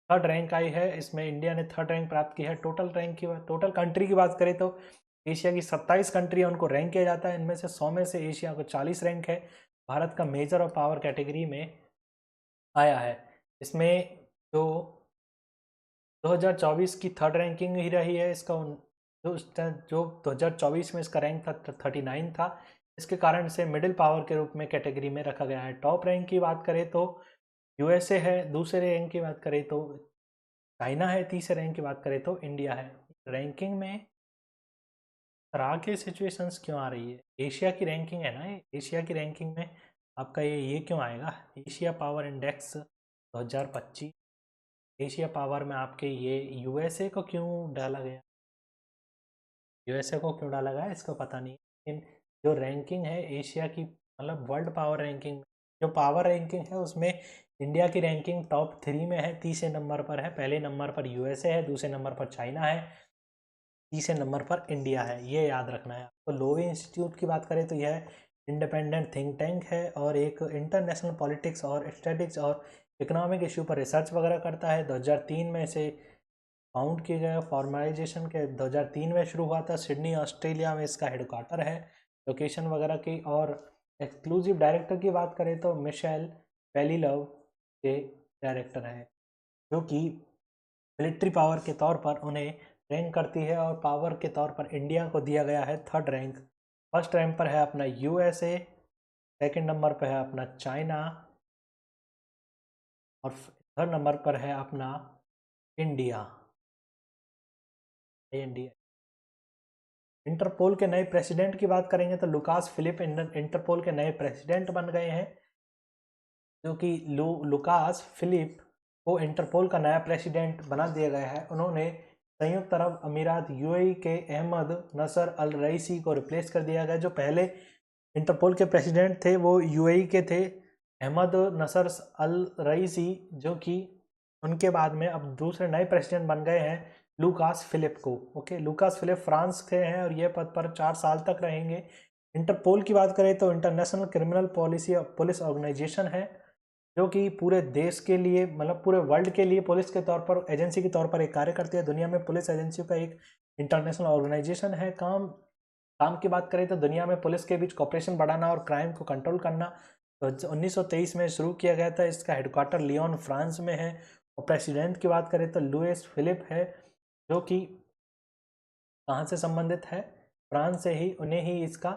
3rd रैंक आई है। इसमें इंडिया ने 3rd रैंक प्राप्त की है। टोटल कंट्री की बात करें तो एशिया की 27 कंट्री है, उनको रैंक किया जाता है। इनमें से 100 में से एशिया को 40 रैंक है। भारत का मेजर और पावर कैटेगरी में आया है। इसमें जो 2024 की 3rd रैंकिंग ही रही है। इसका जो 2024 में इसका रैंक था 39 था। इसके कारण से मिडिल पावर के रूप में कैटेगरी में रखा गया है। टॉप रैंक की बात करें तो यूएसए है, दूसरे रैंक की बात करें तो चाइना है, तीसरे रैंक की बात करें तो इंडिया है। रैंकिंग में तरह के सिचुएशंस क्यों आ रही है? एशिया की रैंकिंग है ना ये, एशिया की रैंकिंग में आपका ये क्यों आएगा? Asia power index 2025 Asia power में आपके ये यूएसए को क्यों डाला गया? यूएसए को क्यों डाला गया इसको पता नहीं, लेकिन जो रैंकिंग है एशिया की, मतलब वर्ल्ड पावर रैंकिंग, जो पावर रैंकिंग है उसमें इंडिया की रैंकिंग टॉप 3 में है, तीसरे नंबर पर है। पहले नंबर पर यूएसए है, दूसरे नंबर पर चाइना है, तीसरे नंबर पर इंडिया है। ये याद रखना है आपको। लोवे इंस्टीट्यूट की बात करें तो यह इंडिपेंडेंट थिंक टैंक है और एक इंटरनेशनल पॉलिटिक्स और स्टैटिक्स और इकोनॉमिक इशू पर रिसर्च वगैरह करता है। 2003 में इसे फाउंड किया गया। फॉर्मलाइजेशन के 2003 में शुरू हुआ था। सिडनी ऑस्ट्रेलिया में इसका हेडक्वार्टर है, लोकेशन वगैरह की। और एक्सक्लूसिव डायरेक्टर की बात करें तो मिशेल पेलिलव के डायरेक्टर हैं, जो कि मिलिट्री पावर के तौर पर उन्हें रैंक करती है। और पावर के तौर पर इंडिया को दिया गया है 3rd रैंक। फर्स्ट रैंक पर है अपना यूएसए, सेकंड नंबर पर है अपना चाइना और 3rd नंबर पर है अपना इंडिया। इंडिया इंटरपोल के नए प्रेसिडेंट की बात करेंगे तो लुकास फिलिप इंटरपोल के नए प्रेसिडेंट बन गए हैं, जो कि लुकास फिलिप को इंटरपोल का नया प्रेसिडेंट बना दिया गया है। उन्होंने संयुक्त अरब अमीरात यूएई के अहमद नसर अल रईसी को रिप्लेस कर दिया गया। जो पहले इंटरपोल के प्रेसिडेंट थे वो यूएई के थे, अहमद नसर अल रईसी, जो कि उनके बाद में अब दूसरे नए प्रेसिडेंट बन गए हैं लूकास फिलिप को। ओके, लूकास फिलिप फ्रांस के हैं और ये पद पर 4 साल तक रहेंगे। इंटरपोल की बात करें तो international criminal policy police organization है, जो कि पूरे देश के लिए, मतलब पूरे वर्ल्ड के लिए पुलिस के तौर पर, एजेंसी के तौर पर एक कार्य करती है। दुनिया में पुलिस एजेंसियों का एक इंटरनेशनल ऑर्गेनाइजेशन है। काम की बात करें तो दुनिया में पुलिस के बीच कॉपरेशन बढ़ाना और क्राइम को कंट्रोल करना। तो 1923 में शुरू किया गया था। इसका हेडक्वार्टर लियोन फ्रांस में है। और प्रेसिडेंट की बात करें तो लुइस फिलिप है, जो कि कहाँ से संबंधित है, फ्रांस से ही, उन्हें ही इसका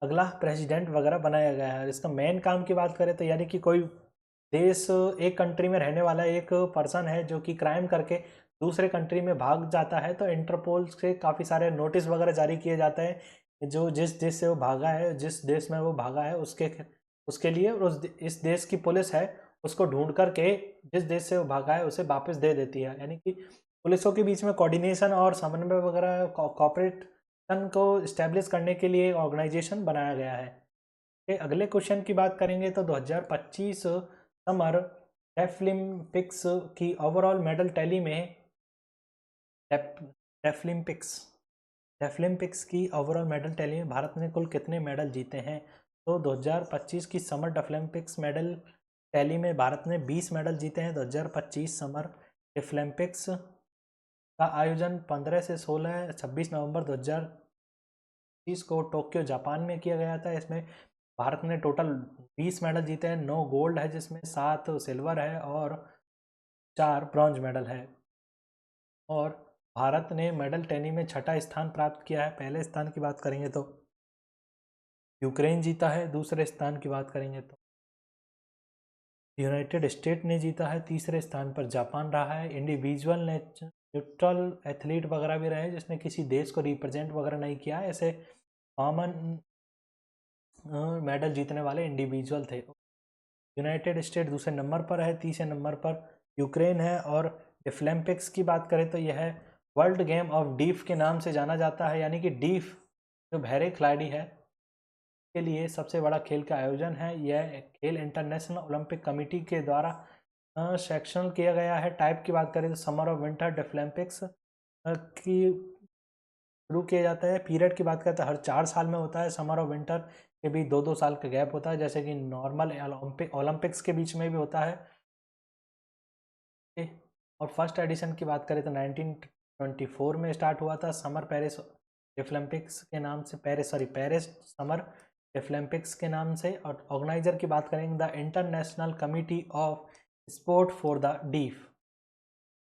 अगला प्रेसिडेंट वगैरह बनाया गया है। इसका मेन काम की बात करें तो यानी कि कोई देश, एक कंट्री में रहने वाला एक पर्सन है जो कि क्राइम करके दूसरे कंट्री में भाग जाता है, तो इंटरपोल से काफ़ी सारे नोटिस वगैरह जारी किए जाते हैं जो जिस देश से वो भागा है, जिस देश में वो भागा है उसके लिए, और इस देश की पुलिस है उसको ढूंढ करके जिस देश से वो भागा है उसे वापस दे देती है। यानी कि पुलिसों के बीच में कोऑर्डिनेशन और समन्वय वगैरह, कॉपरेशन को इस्टेब्लिश करने के लिए ऑर्गेनाइजेशन बनाया गया है। अगले क्वेश्चन की बात करेंगे तो 2025 समर डेफलिम्पिक्स की ओवरऑल मेडल टैली में डेफलिम्पिक्स की ओवरऑल मेडल टैली में भारत ने कुल कितने मेडल जीते हैं? तो 2025 की समर डेफलिम्पिक्स मेडल टैली में भारत ने 20 मेडल जीते हैं। 2025 समर डेफलिम्पिक्स का आयोजन 15 से 26 नवंबर 2020 को टोक्यो जापान में किया गया था। इसमें भारत ने टोटल 20 मेडल जीते हैं। 9 गोल्ड है, जिसमें 7 सिल्वर है और 4 ब्रॉन्ज मेडल है। और भारत ने मेडल टैली में 6ठा स्थान प्राप्त किया है। पहले स्थान की बात करेंगे तो यूक्रेन जीता है। दूसरे स्थान की बात करेंगे तो यूनाइटेड स्टेट ने जीता है। तीसरे स्थान पर जापान रहा है। इंडिविजुअल न्यूट्रल एथलीट वगैरह भी रहे जिसने किसी देश को रिप्रेजेंट वगैरह नहीं किया, ऐसे कॉमन मेडल जीतने वाले इंडिविजुअल थे। यूनाइटेड स्टेट दूसरे नंबर पर है। तीसरे नंबर पर यूक्रेन है। और डेफलिम्पिक्स की बात करें तो यह वर्ल्ड गेम ऑफ डीफ के नाम से जाना जाता है। यानी कि डीफ जो बहरे खिलाड़ी है के लिए सबसे बड़ा खेल का आयोजन है। यह खेल इंटरनेशनल ओलंपिक कमेटी के द्वारा सेक्शन किया गया है। टाइप की बात करें तो समर और विंटर डेफलिम्पिक्स की शुरू किया जाता है। पीरियड की बात करें तो हर 4 साल में होता है। समर और विंटर के बीच 2-2 साल का गैप होता है, जैसे कि नॉर्मल ओलंपिक्स के बीच में भी होता है। और फर्स्ट एडिशन की बात करें तो 1924 में स्टार्ट हुआ था समर पेरिस डेफलिम्पिक्स के नाम से, पेरिस समर डेफलिम्पिक्स के नाम से। और ऑर्गेनाइजर की बात करेंगे the international committee of sport for the deaf,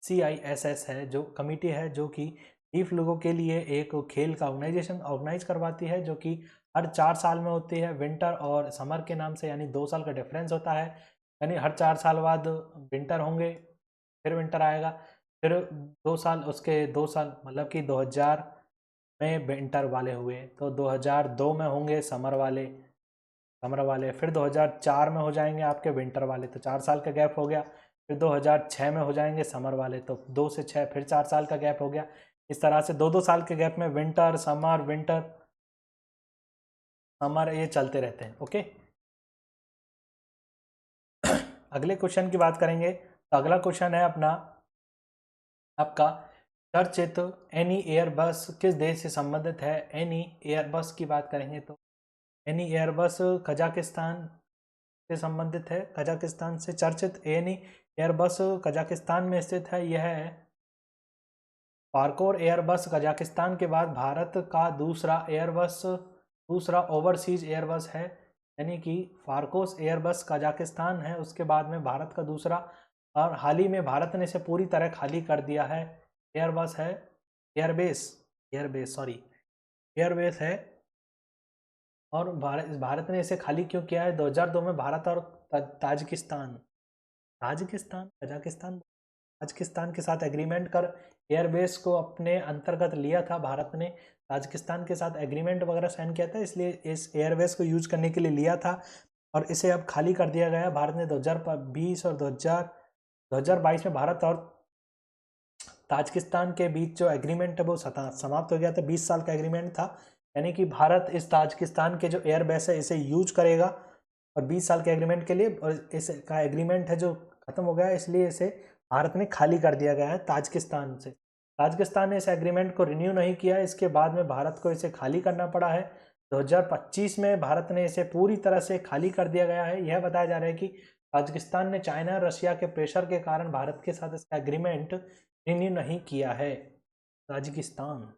CISS है जो कमिटी है जो कि डीफ लोगों के लिए एक खेल का ऑर्गेनाइज करवाती है, जो कि हर 4 साल में होती है। विंटर और समर के नाम से, यानी 2 साल का डिफरेंस होता है। यानी हर 4 साल बाद विंटर होंगे, फिर विंटर आएगा, फिर 2 साल, उसके 2 साल मतलब कि 2000 में विंटर वाले हुए, तो 2002 में होंगे समर वाले, फिर 2004 में हो जाएंगे आपके विंटर वाले, तो 4 साल का गैप हो गया। फिर 2006 में हो जाएंगे समर वाले, तो 2 से 6 फिर 4 साल का गैप हो गया। इस तरह से 2-2 साल के गैप में विंटर समर ये चलते रहते हैं। ओके, अगले क्वेश्चन की बात करेंगे तो अगला क्वेश्चन है अपना आपका चर्चित एनी एयरबस किस देश से संबंधित है? एनी एयरबस की बात करेंगे तो एनी एयरबस कजाकिस्तान से संबंधित है। कजाकिस्तान से चर्चित एनी एयरबस कजाकिस्तान में स्थित है। यह फारकोर एयरबस कजाकिस्तान के बाद भारत का दूसरा ओवरसीज एयरबस है। यानी कि फारकोस एयरबस कजाकिस्तान है, उसके बाद में भारत का दूसरा, और हाल ही में भारत ने इसे पूरी तरह खाली कर दिया है। एयरबस है एयरबेस है। और भारत ने इसे खाली क्यों किया है? 2002 में भारत और ताजिकिस्तान के साथ एग्रीमेंट कर एयरबेस को अपने अंतर्गत लिया था। भारत ने ताजिकिस्तान के साथ एग्रीमेंट वगैरह साइन किया था, इसलिए इस एयरबेस को यूज करने के लिए लिया था और इसे अब खाली कर दिया गया। भारत ने 2020 और 2022 में भारत और ताजिकिस्तान के बीच जो एग्रीमेंट है वो समाप्त हो गया था। 20 साल का एग्रीमेंट था, यानी कि भारत इस ताजिकिस्तान के जो एयरबेस है इसे यूज करेगा और 20 साल के एग्रीमेंट के लिए, और इसका एग्रीमेंट है जो खत्म हो गया है, इसलिए इसे भारत में खाली कर दिया गया है ताजिकिस्तान से। ताजिकिस्तान ने इस एग्रीमेंट को रिन्यू नहीं किया, इसके बाद में भारत को इसे खाली करना पड़ा है। 2025 में भारत ने इसे पूरी तरह से खाली कर दिया गया है। यह बताया जा रहा है कि ताजिकिस्तान ने चाइना और रशिया के प्रेशर के कारण भारत के साथ इसका एग्रीमेंट रिन्यू नहीं किया है। ताजिकिस्तान।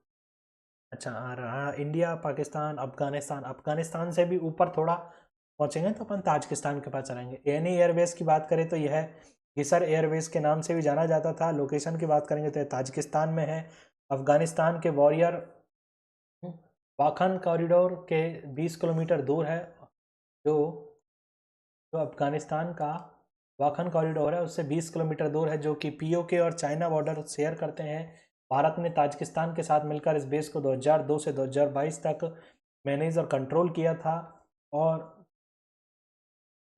अच्छा, आ रहा इंडिया, पाकिस्तान, अफगानिस्तान। अफगानिस्तान से भी ऊपर थोड़ा पहुंचेंगे तो अपन ताजिकिस्तान के पास चलेंगे। एनी एयरबेस की बात करें तो यह गिसर एयरबेस के नाम से भी जाना जाता था। लोकेशन की बात करेंगे तो ताजिकिस्तान में है। अफगानिस्तान के वॉरियर वाखन कॉरिडोर के 20 किलोमीटर दूर है। जो जो अफगानिस्तान का वाखन कॉरिडोर है उससे 20 किलोमीटर दूर है, जो कि पीओके और चाइना बॉर्डर शेयर करते हैं। भारत ने ताजिकिस्तान के साथ मिलकर इस बेस को 2002 से 2022 तक मैनेज और कंट्रोल किया था, और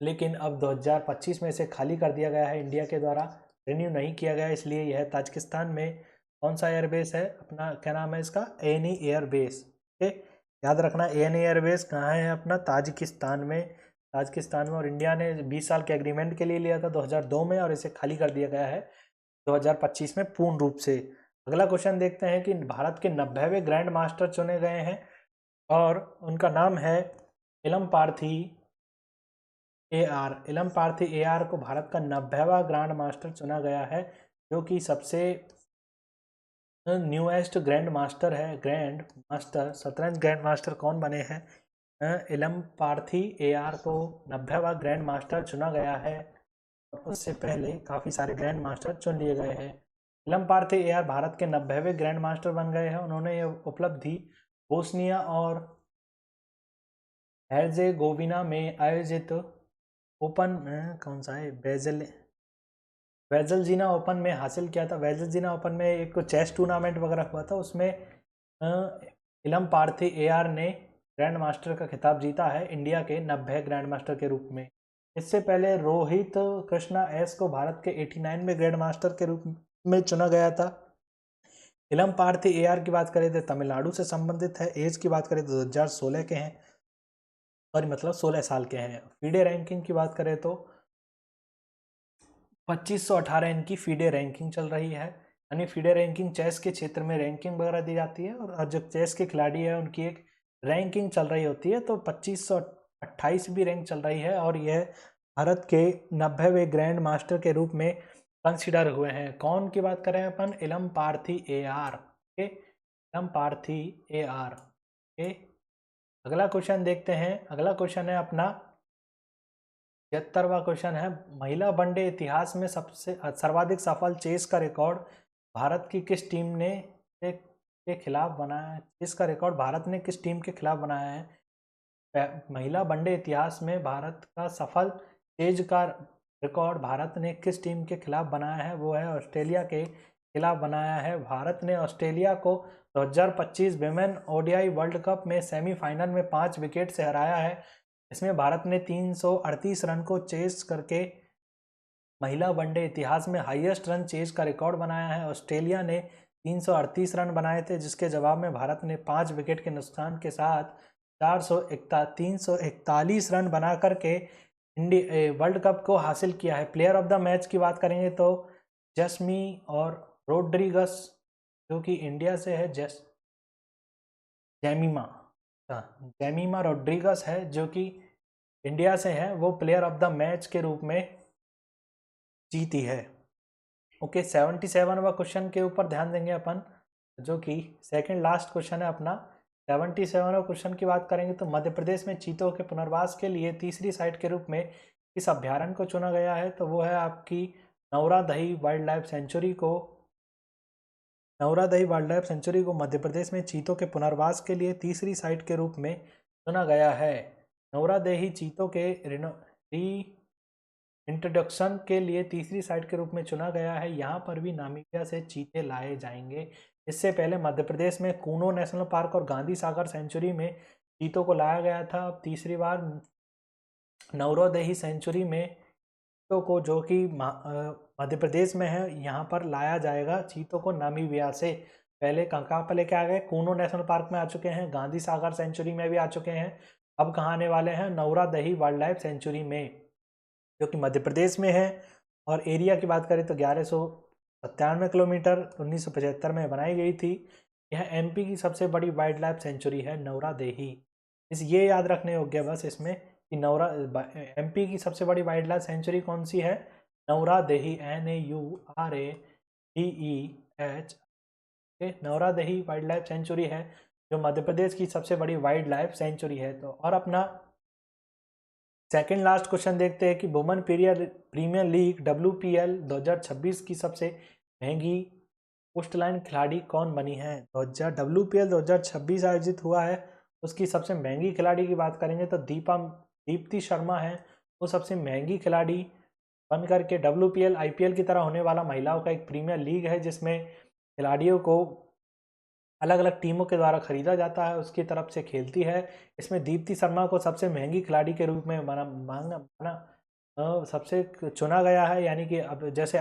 लेकिन अब 2025 में इसे खाली कर दिया गया है इंडिया के द्वारा, रिन्यू नहीं किया गया। इसलिए यह ताजिकिस्तान में कौन सा एयरबेस है अपना, क्या नाम है इसका, एनी एयरबेस। ठीक, याद रखना एनी एयरबेस कहाँ है अपना, ताजिकिस्तान में। ताजिकिस्तान में, और इंडिया ने 20 साल के एग्रीमेंट के लिए लिया था 2002 में, और इसे खाली कर दिया गया है 2025 में पूर्ण रूप से। अगला क्वेश्चन देखते हैं कि भारत के 90वें ग्रैंड मास्टर चुने गए हैं, और उनका नाम है इलम पार्थी AR। इलम पार्थी AR को भारत का 90वां ग्रैंड मास्टर चुना गया है, जो कि सबसे न्यूएस्ट ग्रैंड मास्टर है। ग्रैंड मास्टर, शतरंज ग्रैंड मास्टर कौन बने हैं, इलम पार्थी AR को 90वां ग्रैंड मास्टर चुना गया है। उससे पहले काफ़ी सारे ग्रैंड मास्टर चुन लिए गए हैं। इलम पार्थी AR भारत के 90वें ग्रैंड मास्टर बन गए हैं। उन्होंने यह उपलब्धि बोस्निया और हेर्जेगोविना में आयोजित ओपन कौन सा है, वेजलजीना ओपन में हासिल किया था। वेजलजीना ओपन में एक चेस टूर्नामेंट वगैरह हुआ था, उसमें इलम पार्थी AR ने ग्रैंड मास्टर का खिताब जीता है इंडिया के 90 ग्रैंड मास्टर के रूप में। इससे पहले रोहित कृष्णा S को भारत के 89वें ग्रैंड मास्टर के रूप में चुना गया था। इलम पार्थी AR की बात करें तो तमिलनाडु से संबंधित है। एज की बात करें तो 2016 के हैं, और मतलब 16 साल के हैं। फीडे रैंकिंग की बात करें तो 2518 इनकी फीडे रैंकिंग चल रही है। यानी फीडे रैंकिंग चेस के क्षेत्र में रैंकिंग वगैरह दी जाती है, और जो चेस के खिलाड़ी है उनकी एक रैंकिंग चल रही होती है। तो 2528 भी रैंक चल रही है, और यह भारत के 90वें ग्रैंड मास्टर के रूप में कंसिडर हुए हैं। कौन की बात करें अपन, इलम पार्थी AR के, इलम पार्थी AR के। अगला क्वेश्चन देखते हैं। अगला क्वेश्चन है अपना 76वां क्वेश्चन है, महिला वनडे इतिहास में सबसे सर्वाधिक सफल चेस का रिकॉर्ड भारत की किस टीम ने के खिलाफ बनाया है। चेस का रिकॉर्ड भारत ने किस टीम के खिलाफ बनाया है। महिला वनडे इतिहास में भारत का सफल चेज का रिकॉर्ड भारत ने किस टीम के खिलाफ बनाया है, वो है ऑस्ट्रेलिया के खिलाफ बनाया है। भारत ने ऑस्ट्रेलिया को 2025 विमेन ODI वर्ल्ड कप में सेमीफाइनल में 5 विकेट से हराया है। इसमें भारत ने 338 रन को चेस करके महिला वनडे इतिहास में हाईएस्ट रन चेज का रिकॉर्ड बनाया है। ऑस्ट्रेलिया ने 338 रन बनाए थे, जिसके जवाब में भारत ने 5 विकेट के नुकसान के साथ 341 रन बना करके वर्ल्ड कप को हासिल किया है। प्लेयर ऑफ द मैच की बात करेंगे तो जस्मी और रोड्रिगस, जो कि इंडिया से है, जेमिमा रोड्रिगस है, जो कि इंडिया से है, वो प्लेयर ऑफ द मैच के रूप में जीती है। ओके, 77वां क्वेश्चन के ऊपर ध्यान देंगे अपन, जो कि सेकंड लास्ट क्वेश्चन है अपना। 77वां क्वेश्चन की बात करेंगे तो मध्य प्रदेश में चीतों के पुनर्वास के लिए तीसरी साइट के रूप में इस अभ्यारण्य को चुना गया है, तो वो है आपकी नौरादही वाइल्ड लाइफ सेंचुरी को। नौरादही वाइल्ड लाइफ सेंचुरी को मध्य प्रदेश में चीतों के पुनर्वास के लिए तीसरी साइट के रूप में चुना गया है। नौरादही चीतों के इंट्रोडक्शन के लिए तीसरी साइट के रूप में चुना गया है। यहाँ पर भी नामीबिया से चीते लाए जाएंगे। इससे पहले मध्य प्रदेश में कूनो नेशनल पार्क और गांधी सागर सेंचुरी में चीतों को लाया गया था। अब तीसरी बार नौरादही सेंचुरी में चीतों को, जो कि मध्य प्रदेश में है, यहाँ पर लाया जाएगा चीतों को नामीबिया से। पहले कहाँ पर लेके आ गए, कूनो नेशनल पार्क में आ चुके हैं, गांधी सागर सेंचुरी में भी आ चुके हैं, अब कहाँ आने वाले हैं, नौरादही वाइल्ड लाइफ सेंचुरी में, जो कि मध्य प्रदेश में है। और एरिया की बात करें तो 1197 किलोमीटर 1975 में बनाई गई थी। यह एमपी की सबसे बड़ी वाइल्ड लाइफ सेंचुरी है नौरा देही। ये याद रखने योग्य बस इसमें कि नौरा एमपी की सबसे बड़ी वाइल्ड लाइफ सेंचुरी कौन सी है? नौरा देही, NAURADEH। नौरा देही वाइल्ड लाइफ सेंचुरी है जो मध्य प्रदेश की सबसे बड़ी वाइल्ड लाइफ सेंचुरी है। तो और अपना सेकंड लास्ट क्वेश्चन देखते हैं कि वुमेन प्रीमियर लीग WPL 2026 की सबसे महंगी पोस्टलाइन खिलाड़ी कौन बनी है? WPL 2026 आयोजित हुआ है, उसकी सबसे महंगी खिलाड़ी की बात करेंगे तो दीप्ति शर्मा है वो सबसे महंगी खिलाड़ी बन करके। WPL IPL की तरह होने वाला महिलाओं का एक प्रीमियर लीग है जिसमें खिलाड़ियों को अलग अलग टीमों के द्वारा खरीदा जाता है, उसकी तरफ से खेलती है। इसमें दीप्ति शर्मा को सबसे महंगी खिलाड़ी के रूप में सबसे चुना गया है। यानी कि अब जैसे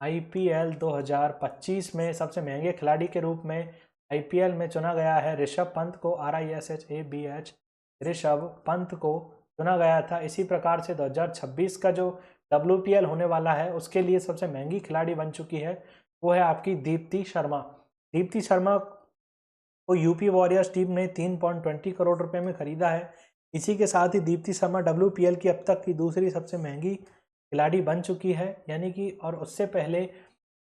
IPL 2025 में सबसे महंगे खिलाड़ी के रूप में IPL में चुना गया है ऋषभ पंत को, RISHABH ऋषभ पंत को चुना गया था। इसी प्रकार से 2026 का जो WPL होने वाला है उसके लिए सबसे महंगी खिलाड़ी बन चुकी है, वो है आपकी दीप्ति शर्मा। दीप्ति शर्मा को यूपी वॉरियर्स टीम ने 3.20 करोड़ रुपए में खरीदा है। इसी के साथ ही दीप्ति शर्मा WPL की अब तक की दूसरी सबसे महंगी खिलाड़ी बन चुकी है। यानी कि और उससे पहले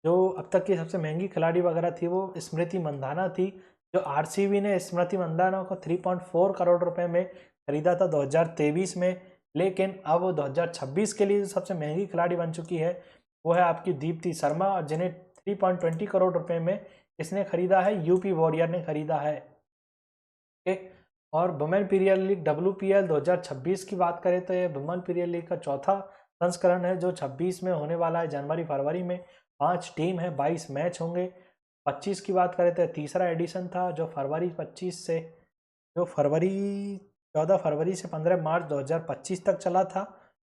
जो अब तक की सबसे महंगी खिलाड़ी वगैरह थी वो स्मृति मंधाना थी, जो RCB ने स्मृति मंधाना को 3.4 करोड़ रुपए में खरीदा था 2023 में। लेकिन अब वो 2026 के लिए जो सबसे महंगी खिलाड़ी बन चुकी है वो है आपकी दीप्ति शर्मा, और जिन्हें 3.20 करोड़ रुपए में इसने खरीदा है, यूपी वॉरियर ने खरीदा है। और वुमेन प्रीमियर लीग WPL 2026 की बात करें तो ये वुमेन प्रीमियर लीग का चौथा संस्करण है जो 26 में होने वाला है। जनवरी फरवरी में 5 टीम है, 22 मैच होंगे। 25 की बात करें तो तीसरा एडिशन था जो 14 फरवरी से 15 मार्च 2025 तक चला था।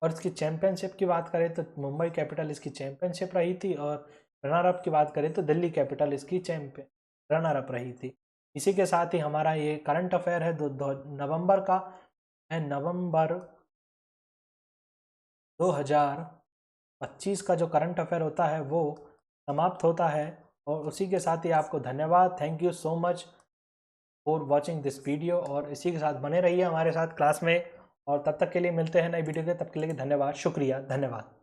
और इसकी चैंपियनशिप की बात करें तो मुंबई कैपिटल इसकी चैंपियनशिप रही थी, और रनर अप की बात करें तो दिल्ली कैपिटल इसकी रनर अप रही थी। इसी के साथ ही हमारा ये करंट अफेयर है नवंबर का है। नवंबर 2025 का जो करंट अफेयर होता है वो समाप्त होता है। और उसी के साथ ही आपको धन्यवाद, thank you so much for watching this video. और इसी के साथ बने रहिए हमारे साथ क्लास में, और तब तक के लिए मिलते हैं नई वीडियो के, तब के लिए धन्यवाद, शुक्रिया, धन्यवाद।